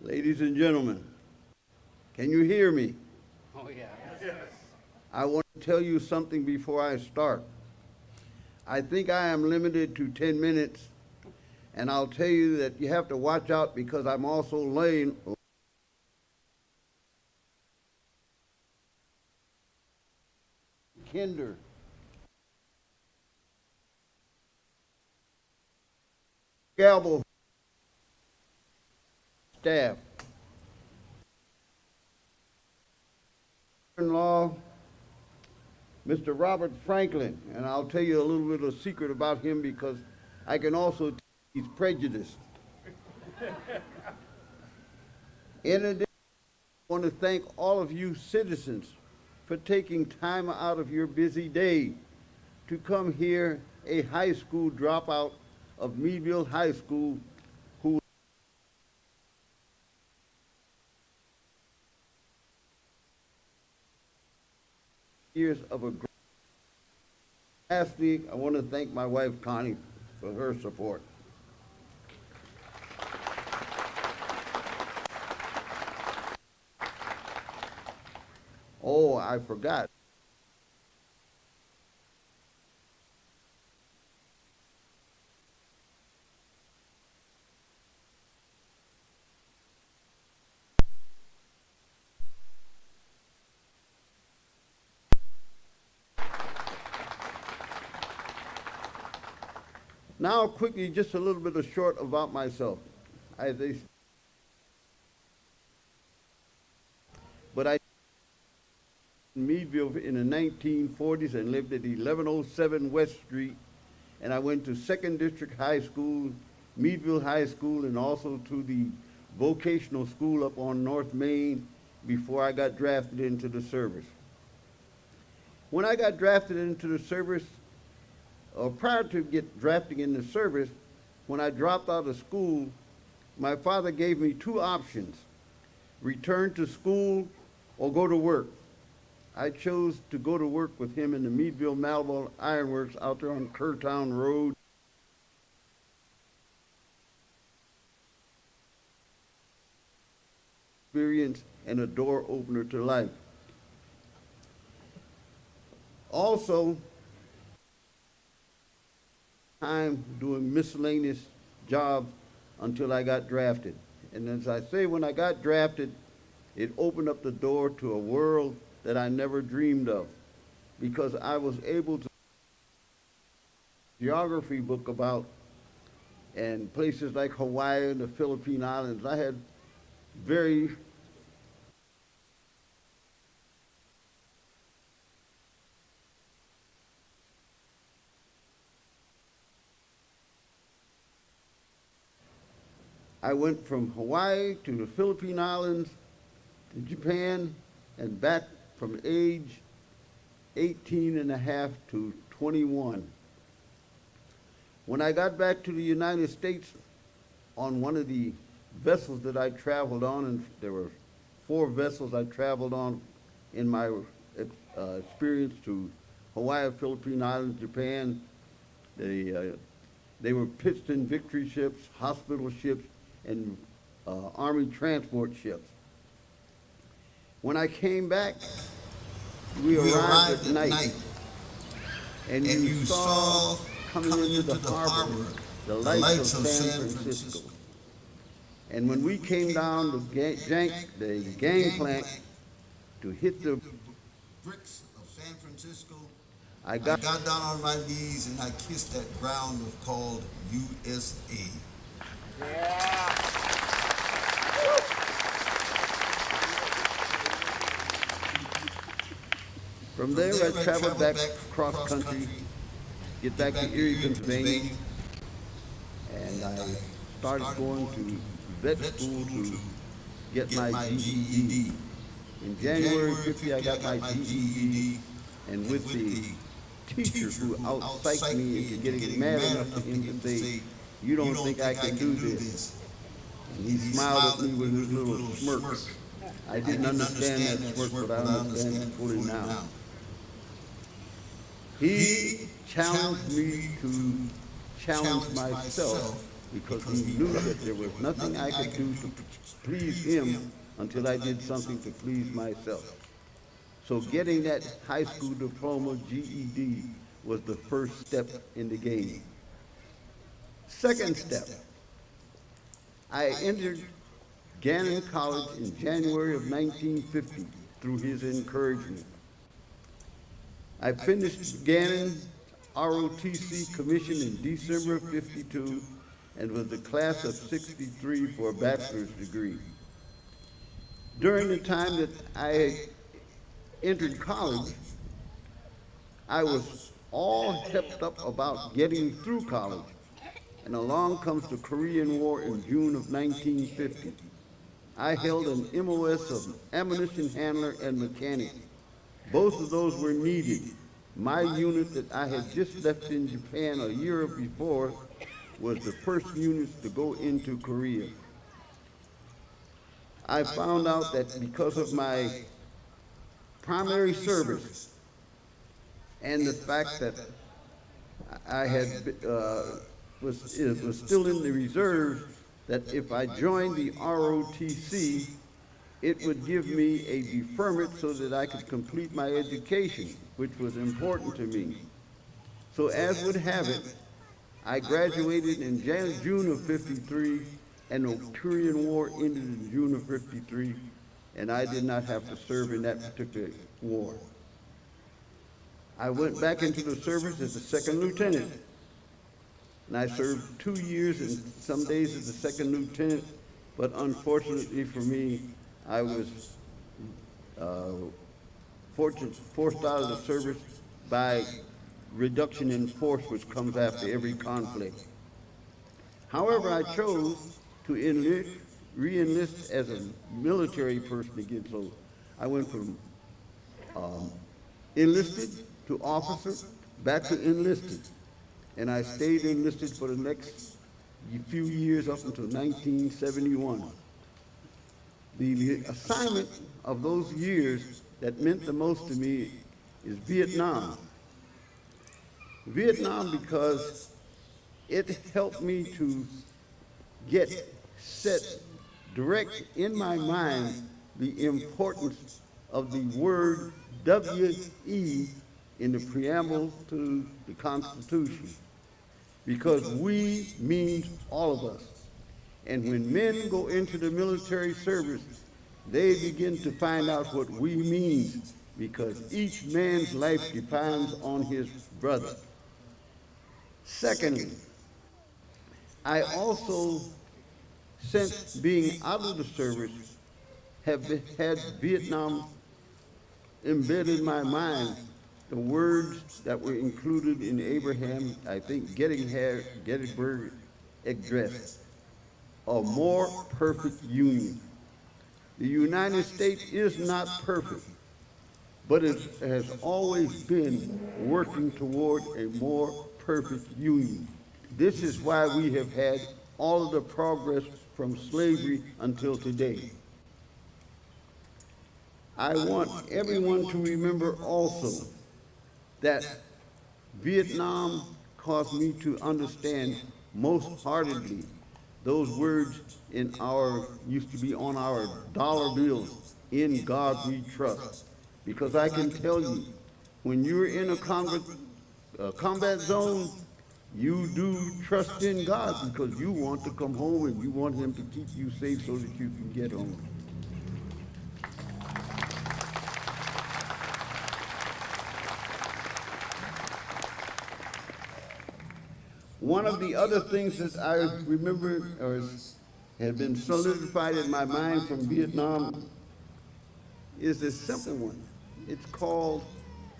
Ladies and gentlemen, can you hear me? Oh, yeah. I want to tell you something before I start. I think I am limited to 10 minutes, and I'll tell you that you have to watch out because I'm also laying Kinder. Gavel staff. In-law, Mr. Robert Franklin, and I'll tell you a little bit of secret about him because I can also tell he's prejudiced. In addition, I want to thank all of you citizens for taking time out of your busy day to come here, a high school dropout of Meadville High School, who years of a great. Lastly, I want to thank my wife Connie for her support. Oh, I forgot. Now, quickly, just a little bit of short about myself. But I in Meadville in the 1940s and lived at 1107 West Street, and I went to 2nd District High School, Meadville High School, and also to the vocational school up on North Main before I got drafted into the service. When I got drafted into the service, prior to drafting in the service, when I dropped out of school, my father gave me two options: return to school or go to work. I chose to go to work with him in the Meadville Meadville Ironworks out there on Kerrtown Road. Experience and a door opener to life. Also, time doing miscellaneous jobs until I got drafted. And as I say, when I got drafted, it opened up the door to a world that I never dreamed of, because I was able to geography book about and places like Hawaii and the Philippine Islands. I had very I went from Hawaii to the Philippine Islands, to Japan, and back from age 18 and a half to 21. When I got back to the United States on one of the vessels that I traveled on, and there were 4 vessels I traveled on in my experience to Hawaii, Philippine Islands, Japan. They were Pittston Victory ships, hospital ships, and Army transport ships. When I came back, we arrived at night, and you saw coming into the harbor the lights of San Francisco. And when we came down the gangplank to hit the bricks of San Francisco, I I got got down on my knees and I kissed that ground called USA. From there, I traveled back cross country, get back to Erie, Pennsylvania, and I started going to vet school to get my GED. In January 50, I got my GED, and with the teacher who out-psyched me into getting mad enough to him to say, "You don't think I can do this?" And he smiled at me with his little smirk. I didn't understand that smirk, but I understand it fully now. He challenged me to challenge myself, because he knew that there was nothing I could do to please him until I did something to please myself. So getting that high school diploma, GED, was the first step in the game. Second step, I entered Gannon College in January of 1950 through his encouragement. I finished Gannon ROTC commission in December of 52 and was the class of 63 for a bachelor's degree. During the time that I entered college, I was all hepped up about getting through college, and along comes the Korean War in June of 1950. I held an MOS of ammunition handler and mechanic. Both of those were needed, My unit that I had just left in Japan a year before was the first unit to go into Korea. I found out that because of my primary service and the fact that I had was still in the reserve, that if I joined the ROTC, it would give me a deferment so that I could complete my education, which was important to me. So as would have it, I graduated in June of '53, and the Korean War ended in June of '53, and I did not have to serve in that particular war. I went back into the service as a second lieutenant, and I served 2 years and some days as a second lieutenant, but unfortunately for me, I was forced out of the service by reduction in force, which comes after every conflict. However, I chose to re-enlist as a military person again, so I went from enlisted to officer, back to enlisted. And I stayed enlisted for the next few years up until 1971. The assignment of those years that meant the most to me is Vietnam. Vietnam, because it helped me to get set direct in my mind the importance of the word W-E in the preamble to the Constitution. Because we means all of us. And when men go into the military service, they begin to find out what we mean, because each man's life depends on his brother. Secondly, I also, since being out of the service, have had Vietnam embedded in my mind, the words that were included in Abraham, I think, Gettysburg Address, a more perfect union. The United States is not perfect, but it has always been working toward a more perfect union. This is why we have had all of the progress from slavery until today. I want everyone to remember also that Vietnam caused me to understand most heartedly those words in used to be on our dollar bills, "In God we trust." Because I can tell you, when you're in a combat zone, you do trust in God because you want to come home and you want him to keep you safe so that you can get home. One of the other things that I remember or had been solidified in my mind from Vietnam is this simple one. It's called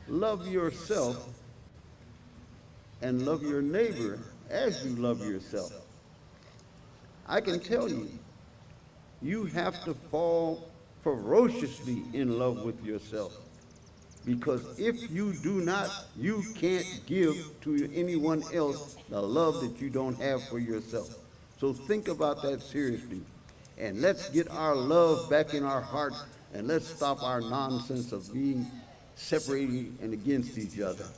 love yourself and love your neighbor as you love yourself. I can tell you, you have to fall ferociously in love with yourself. Because if you do not, you can't give to anyone else the love that you don't have for yourself. So think about that seriously. And let's get our love back in our hearts, and let's stop our nonsense of being separated and against each other.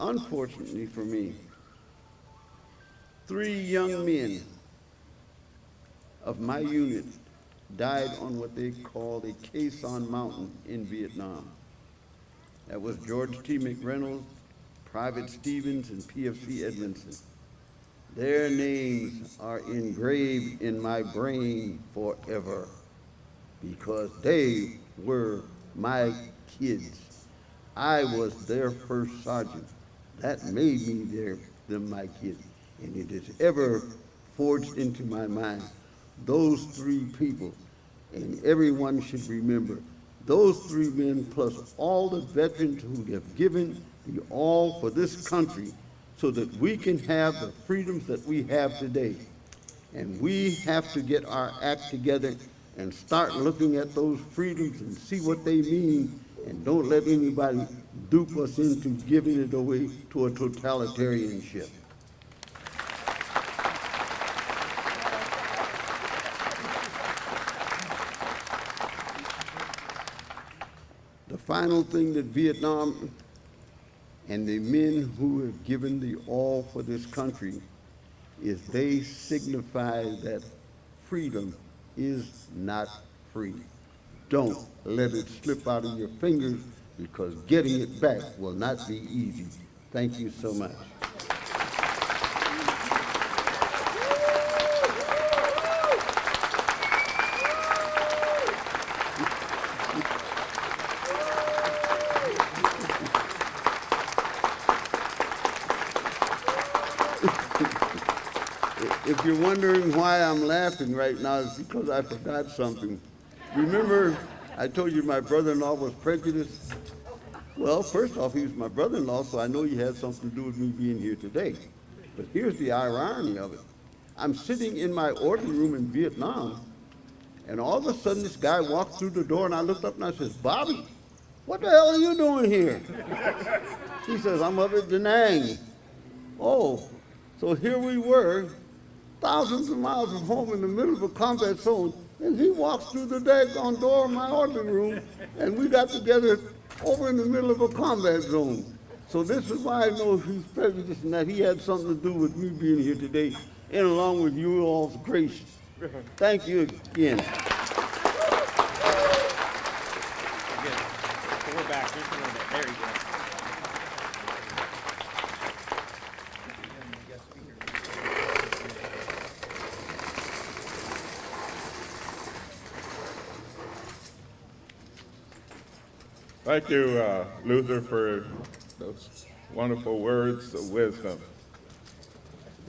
Unfortunately for me, 3 young men of my unit died on what they called a Quezon Mountain in Vietnam. That was George T. McReynolds, Private Stevens, and PFC Edmondson. Their names are engraved in my brain forever because they were my kids. I was their first sergeant. That made me them my kids. And it is ever forged into my mind. Those 3 people, and everyone should remember, those 3 men plus all the veterans who have given the all for this country so that we can have the freedoms that we have today. And we have to get our act together and start looking at those freedoms and see what they mean, and don't let anybody dupe us into giving it away to a totalitarianship. The final thing that Vietnam and the men who have given the all for this country is they signify that freedom is not free. Don't let it slip out of your fingers, because getting it back will not be easy. Thank you so much. If you're wondering why I'm laughing right now, it's because I forgot something. Remember, I told you my brother-in-law was prejudiced? Well, first off, he was my brother-in-law, so I know he had something to do with me being here today. But here's the irony of it. I'm sitting in my orderly room in Vietnam, and all of a sudden this guy walks through the door, and I looked up and I says, "Bobby, what the hell are you doing here?" He says, "I'm up at Da Nang." Oh, so here we were, thousands of miles from home in the middle of a combat zone, and he walks through the daggone door of my orderly room, and we got together over in the middle of a combat zone. So this is why I know he's prejudiced and that he had something to do with me being here today, and along with you all's grace. Thank you again. We're back just a little bit. There you go. Thank you, Luther, for those wonderful words of wisdom.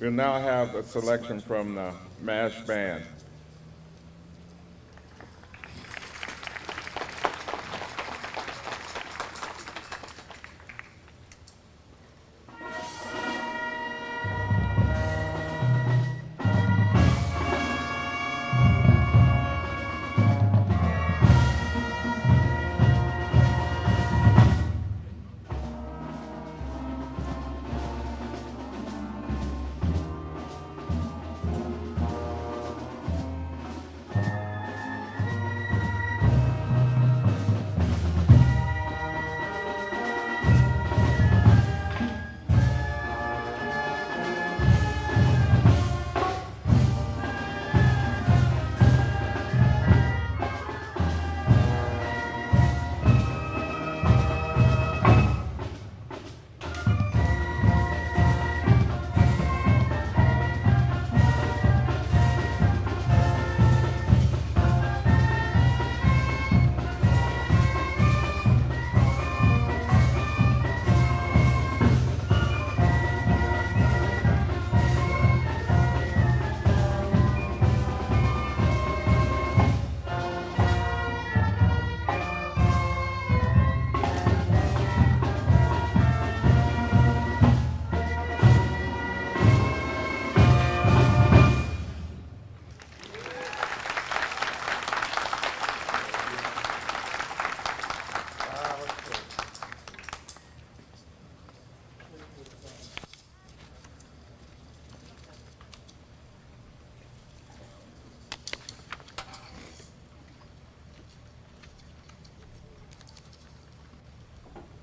We'll now have a selection from the MASH band.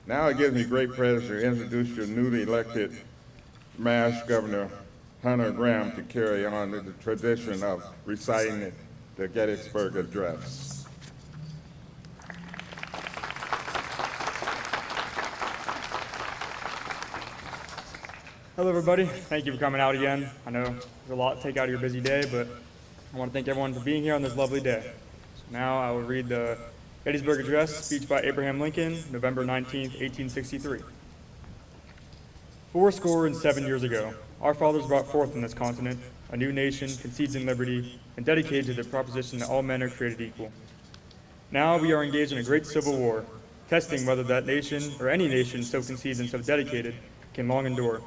Now it gives me great pleasure to introduce your newly elected MASH Governor, Hunter Graham, to carry on the tradition of reciting the Gettysburg Address. Hello, everybody. Thank you for coming out again. I know there's a lot to take out of your busy day, but I want to thank everyone for being here on this lovely day. So now I will read the Gettysburg Address, speech by Abraham Lincoln, November 19th, 1863. 77 years ago, our fathers brought forth on this continent a new nation conceived in liberty and dedicated to the proposition that all men are created equal. Now we are engaged in a great civil war, testing whether that nation or any nation so conceived and so dedicated can long endure.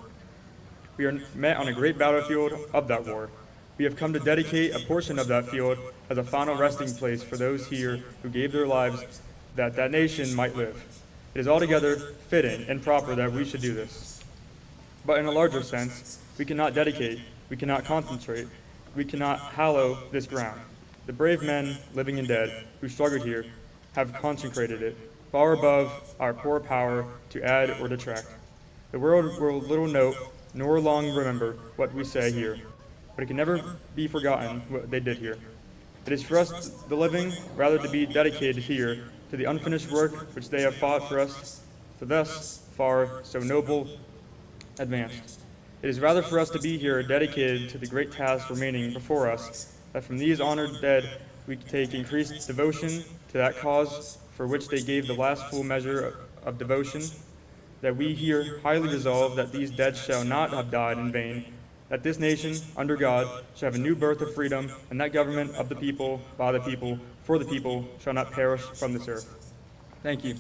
we are met on a great battlefield of that war. We have come to dedicate a portion of that field as a final resting place for those here who gave their lives that that nation might live. It is altogether fitting and proper that we should do this. But in a larger sense, we cannot dedicate, we cannot concentrate, we cannot hallow this ground. The brave men, living and dead, who struggled here, have consecrated it, far above our poor power to add or detract. The world will little note, nor long remember what we say here, but it can never be forgotten what they did here. It is for us, the living, rather to be dedicated here to the unfinished work which they have fought for us, for thus far so noble advanced. It is rather for us to be here dedicated to the great task remaining before us, that from these honored dead we take increased devotion to that cause for which they gave the last full measure of devotion, that we here highly resolve that these dead shall not have died in vain, that this nation, under God, shall have a new birth of freedom, and that government of the people, by the people, for the people, shall not perish from this earth. Thank you.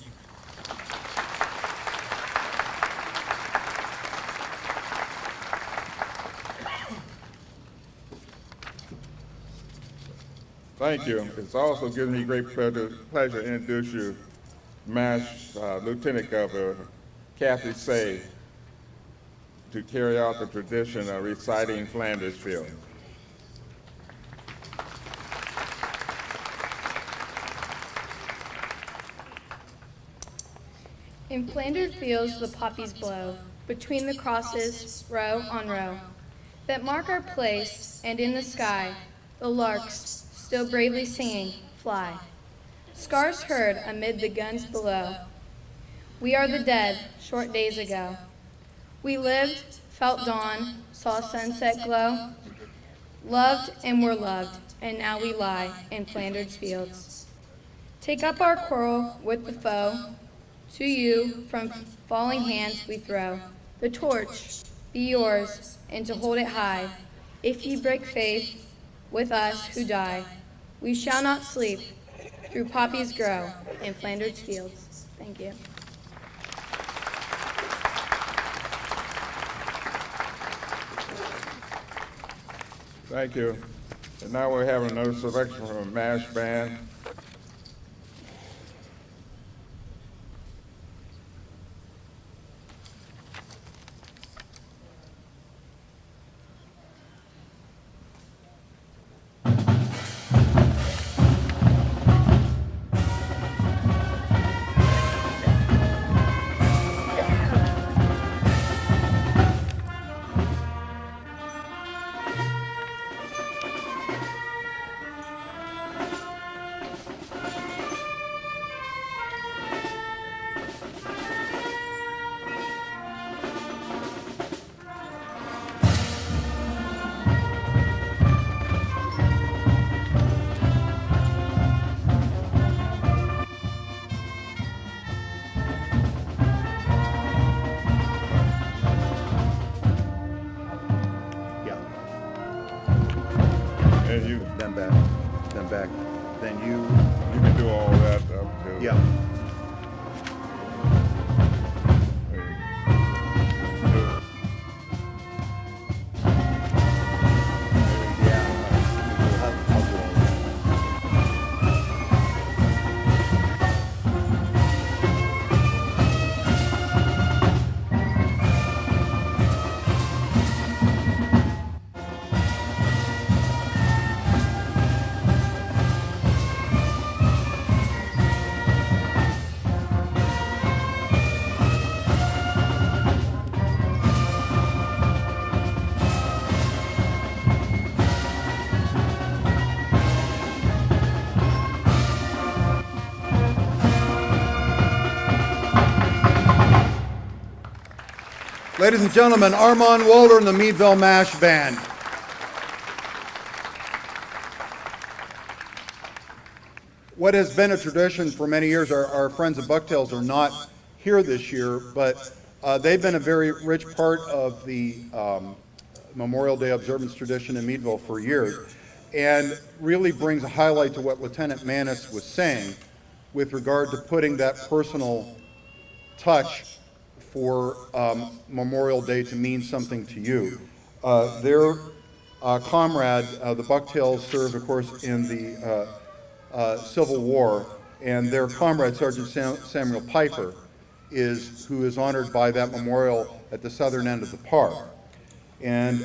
Thank you. It's also given me great pleasure to introduce you, MASH Lieutenant Governor Kathy Say, to carry out the tradition of reciting Flanders Field. In Flanders fields the poppies blow, between the crosses, row on row, that mark our place, and in the sky, the larks, still bravely singing, fly. Scarce heard amid the guns below. We are the dead, short days ago. We lived, felt dawn, saw sunset glow, loved and were loved, and now we lie in Flanders fields. Take up our quarrel with the foe, to you from falling hands we throw. The torch be yours, and to hold it high, if ye break faith with us who die. We shall not sleep, through poppies grow in Flanders fields. Thank you. Thank you. And now we're having another selection from a MASH band. And you, Then back, then you. you can do all that up to. Yeah. Ladies and gentlemen, Armand Walter and the Meadville MASH Band. What has been a tradition for many years, our friends at Bucktails are not here this year, but they've been a very rich part of the Memorial Day observance tradition in Meadville for years, and really brings a highlight to what Lieutenant Manis was saying with regard to putting that personal touch for Memorial Day to mean something to you. Their comrade, the Bucktails, served, of course, in the Civil War, and their comrade, Sergeant Samuel Piper, who is honored by that memorial at the southern end of the park. And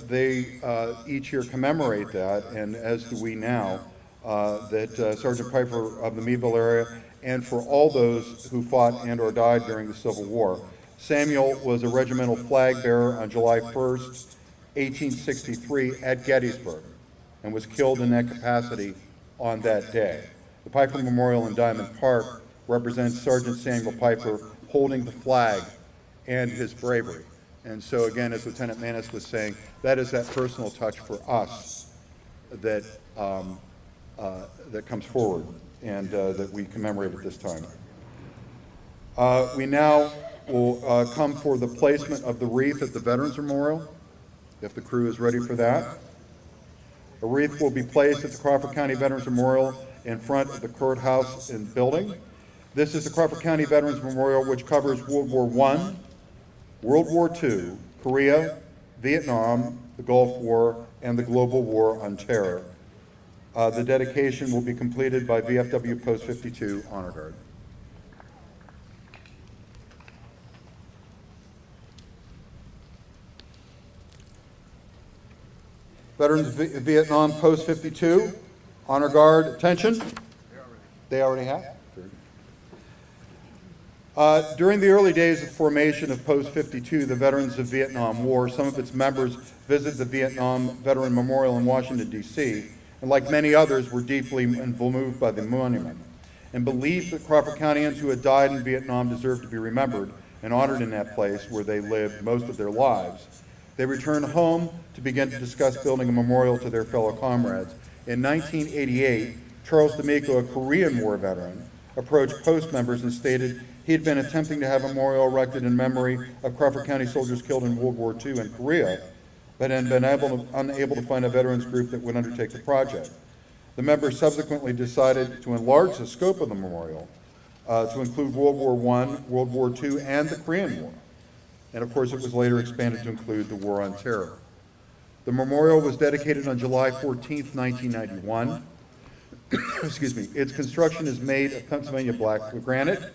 they each year commemorate that, and as do we now, that Sergeant Piper of the Meadville area, and for all those who fought and or died during the Civil War. Samuel was a regimental flag bearer on July 1st, 1863 at Gettysburg, and was killed in that capacity on that day. The Piper Memorial in Diamond Park represents Sergeant Samuel Piper holding the flag and his bravery. And so again, as Lieutenant Manis was saying, that is that personal touch for us that, that comes forward and that we commemorate at this time. We now will come for the placement of the wreath at the Veterans Memorial, if the crew is ready for that. A wreath will be placed at the Crawford County Veterans Memorial in front of the courthouse and building. This is the Crawford County Veterans Memorial, which covers World War I, World War II, Korea, Vietnam, the Gulf War, and the Global War on Terror. The dedication will be completed by VFW Post 52 Honor Guard. Veterans Vietnam Post 52, Honor Guard, attention. They already have? During the early days of formation of Post 52, the Veterans of Vietnam War, some of its members visited the Vietnam Veteran Memorial in Washington, D.C., and like many others, were deeply moved by the monument, and believed that Crawford Countyans who had died in Vietnam deserved to be remembered and honored in that place where they lived most of their lives. They returned home to begin to discuss building a memorial to their fellow comrades. In 1988, Charles D'Amico, a Korean War veteran, approached Post members and stated he had been attempting to have a memorial erected in memory of Crawford County soldiers killed in World War II in Korea, but had been unable to find a veterans group that would undertake the project. The members subsequently decided to enlarge the scope of the memorial to include World War I, World War II, and the Korean War. And of course, it was later expanded to include the War on Terror. The memorial was dedicated on July 14th, 1991. Excuse me. Its construction is made of Pennsylvania black granite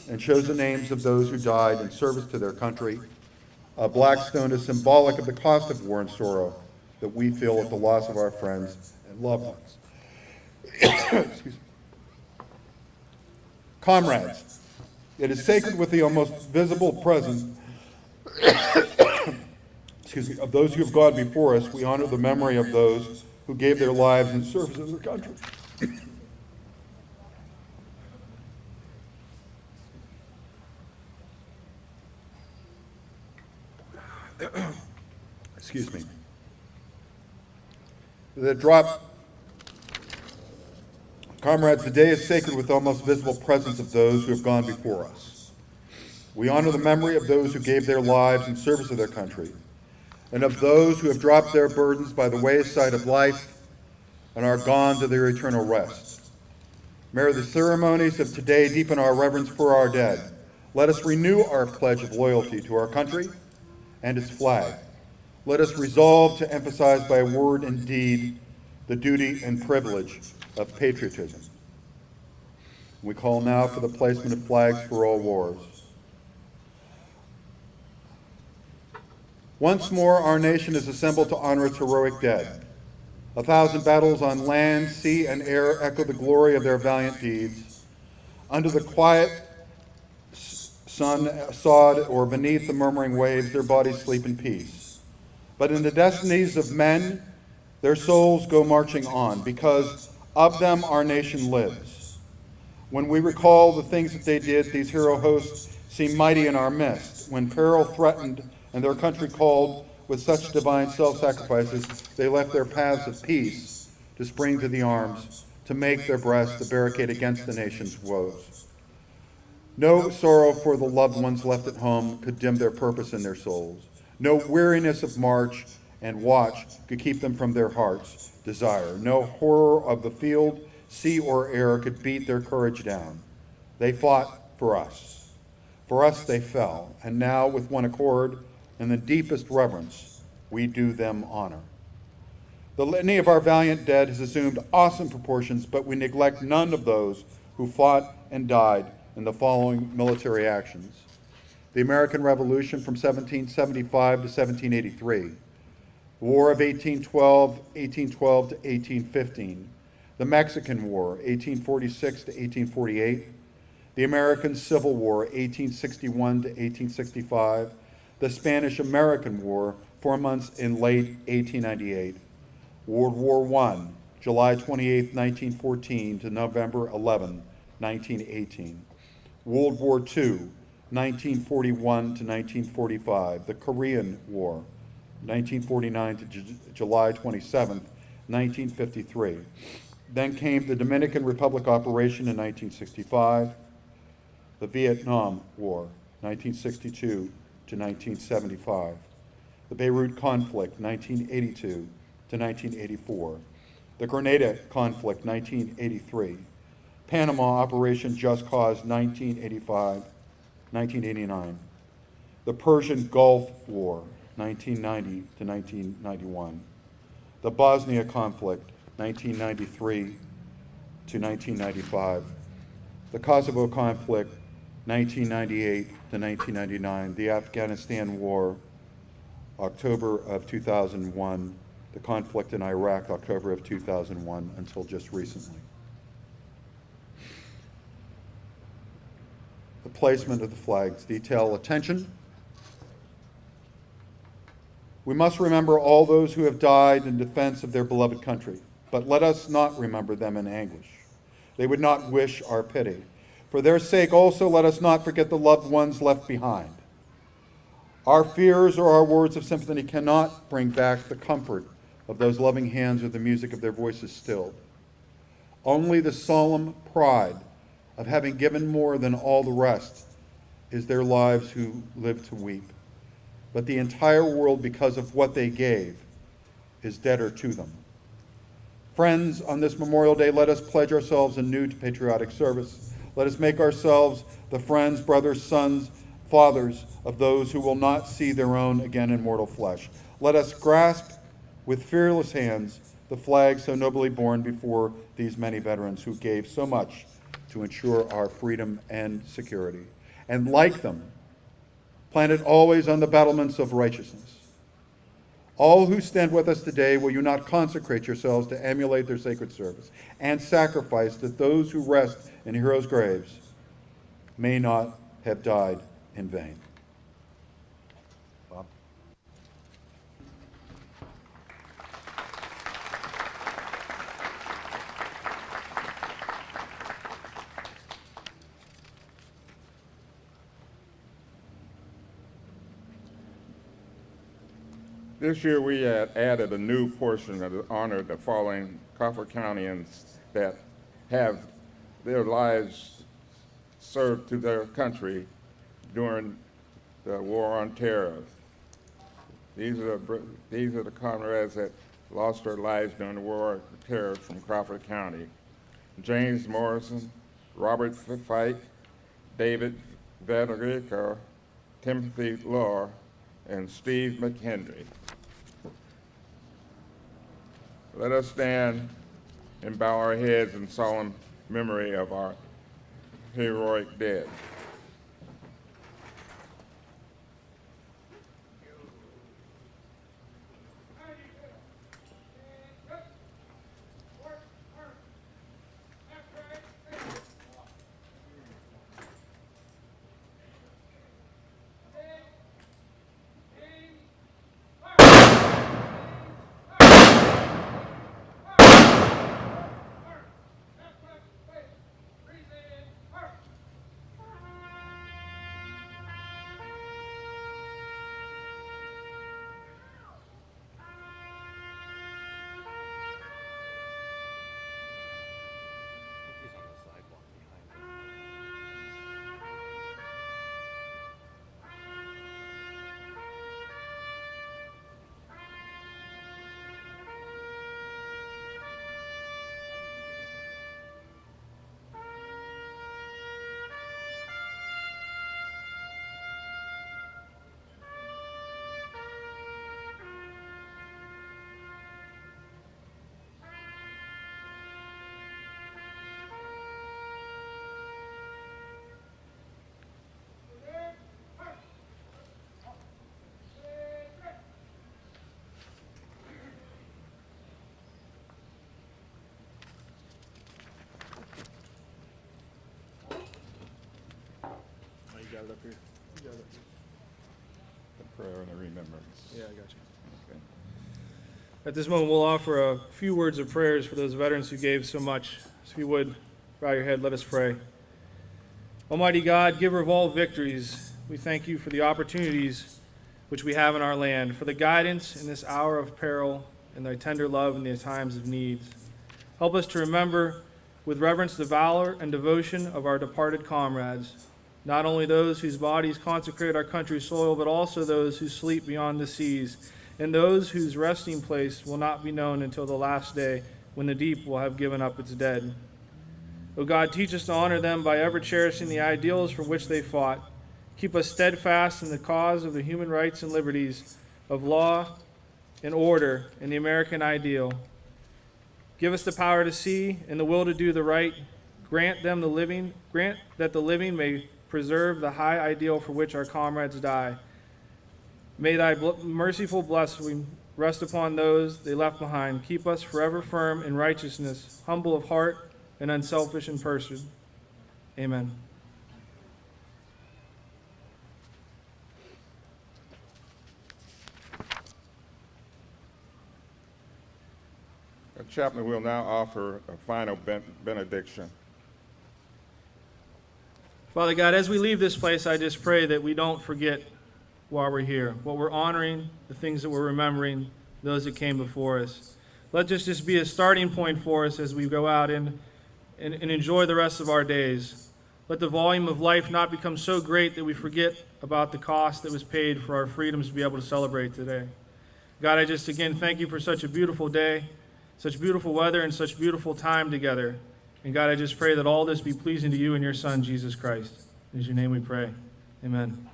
and shows the names of those who died in service to their country. Black stone is symbolic of the cost of war and sorrow that we feel at the loss of our friends and loved ones. Excuse me. Comrades, it is sacred with the almost visible presence excuse me, of those who have gone before us. We honor the memory of those who gave their lives in service of their country. Excuse me. The drop. Comrades, the day is sacred with the almost visible presence of those who have gone before us. We honor the memory of those who gave their lives in service of their country, and of those who have dropped their burdens by the wayside of life and are gone to their eternal rest. May the ceremonies of today deepen our reverence for our dead. Let us renew our pledge of loyalty to our country and its flag. Let us resolve to emphasize by word and deed the duty and privilege of patriotism. We call now for the placement of flags for all wars. Once more, our nation is assembled to honor its heroic dead. 1,000 battles on land, sea, and air echo the glory of their valiant deeds. Under the quiet sun sod or beneath the murmuring waves, their bodies sleep in peace. But in the destinies of men, their souls go marching on, because of them our nation lives. When we recall the things that they did, these hero hosts seem mighty in our midst. When peril threatened and their country called with such divine self-sacrifices, they left their paths of peace to spring to the arms, to make their breast the barricade against the nation's woes. No sorrow for the loved ones left at home could dim their purpose in their souls. No weariness of march and watch could keep them from their heart's desire. No horror of the field, sea, or air could beat their courage down. They fought for us. For us they fell, and now with one accord, in the deepest reverence, we do them honor. The litany of our valiant dead has assumed awesome proportions, but we neglect none of those who fought and died in the following military actions: the American Revolution from 1775 to 1783, the War of 1812 to 1815, the Mexican War, 1846 to 1848, the American Civil War, 1861 to 1865, the Spanish-American War, 4 months in late 1898, World War I, July 28, 1914 to November 11, 1918, World War II, 1941 to 1945, the Korean War, 1949 to July 27, 1953. Then came the Dominican Republic operation in 1965, the Vietnam War, 1962 to 1975, the Beirut conflict, 1982 to 1984, the Grenada conflict, 1983, Panama Operation Just Cause, 1989, the Persian Gulf War, 1990 to 1991, the Bosnia conflict, 1993 to 1995, the Kosovo conflict, 1998 to 1999, the Afghanistan War, October of 2001, the conflict in Iraq, October of 2001, until just recently. The placement of the flags detail attention. We must remember all those who have died in defense of their beloved country, but let us not remember them in anguish. They would not wish our pity. For their sake also, let us not forget the loved ones left behind. Our fears or our words of sympathy cannot bring back the comfort of those loving hands or the music of their voices stilled. Only the solemn pride of having given more than all the rest is their lives who live to weep. But the entire world, because of what they gave, is debtor to them. Friends, on this Memorial Day, let us pledge ourselves anew to patriotic service. Let us make ourselves the friends, brothers, sons, fathers of those who will not see their own again in mortal flesh. Let us grasp with fearless hands the flag so nobly borne before these many veterans who gave so much to ensure our freedom and security. And like them, plant it always on the battlements of righteousness. All who stand with us today, will you not consecrate yourselves to emulate their sacred service and sacrifice that those who rest in heroes' graves may not have died in vain? Bob? This year we added a new portion to honor the following Crawford Countyans that have their lives served to their country during the War on Terror. These are the comrades that lost their lives during the War on Terror from Crawford County: James Morrison, Robert Fike, David Vederico, Timothy Law, and Steve McHenry. Let us stand and bow our heads in solemn memory of our heroic dead. got it up here. You got it up here. The prayer and the remembrance. Yeah, I got you. Okay. At this moment, we'll offer a few words of prayers for those veterans who gave so much. So if you would, bow your head, let us pray. Almighty God, giver of all victories, we thank you for the opportunities which we have in our land, for the guidance in this hour of peril, and thy tender love in the times of needs. Help us to remember with reverence the valor and devotion of our departed comrades, not only those whose bodies consecrate our country's soil, but also those who sleep beyond the seas, and those whose resting place will not be known until the last day, when the deep will have given up its dead. O God, teach us to honor them by ever cherishing the ideals for which they fought. Keep us steadfast in the cause of the human rights and liberties, of law and order, and the American ideal. Give us the power to see and the will to do the right. Grant that the living may preserve the high ideal for which our comrades die. May thy merciful blessing rest upon those they left behind. Keep us forever firm in righteousness, humble of heart, and unselfish in person. Amen. Chaplain will now offer a final benediction. Father God, as we leave this place, I just pray that we don't forget while we're here, what we're honoring, the things that we're remembering, those that came before us. Let this just be a starting point for us as we go out and enjoy the rest of our days. Let the volume of life not become so great that we forget about the cost that was paid for our freedoms to be able to celebrate today. God, I just again thank you for such a beautiful day, such beautiful weather, and such beautiful time together. And God, I just pray that all this be pleasing to you and your Son, Jesus Christ. In your name we pray. Amen.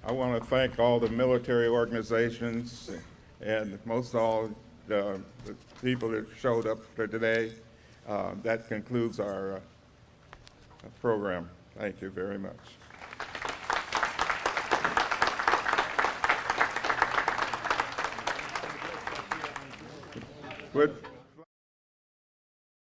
I want to thank all the military organizations and most all the people that showed up for today. That concludes our program. Thank you very much. Would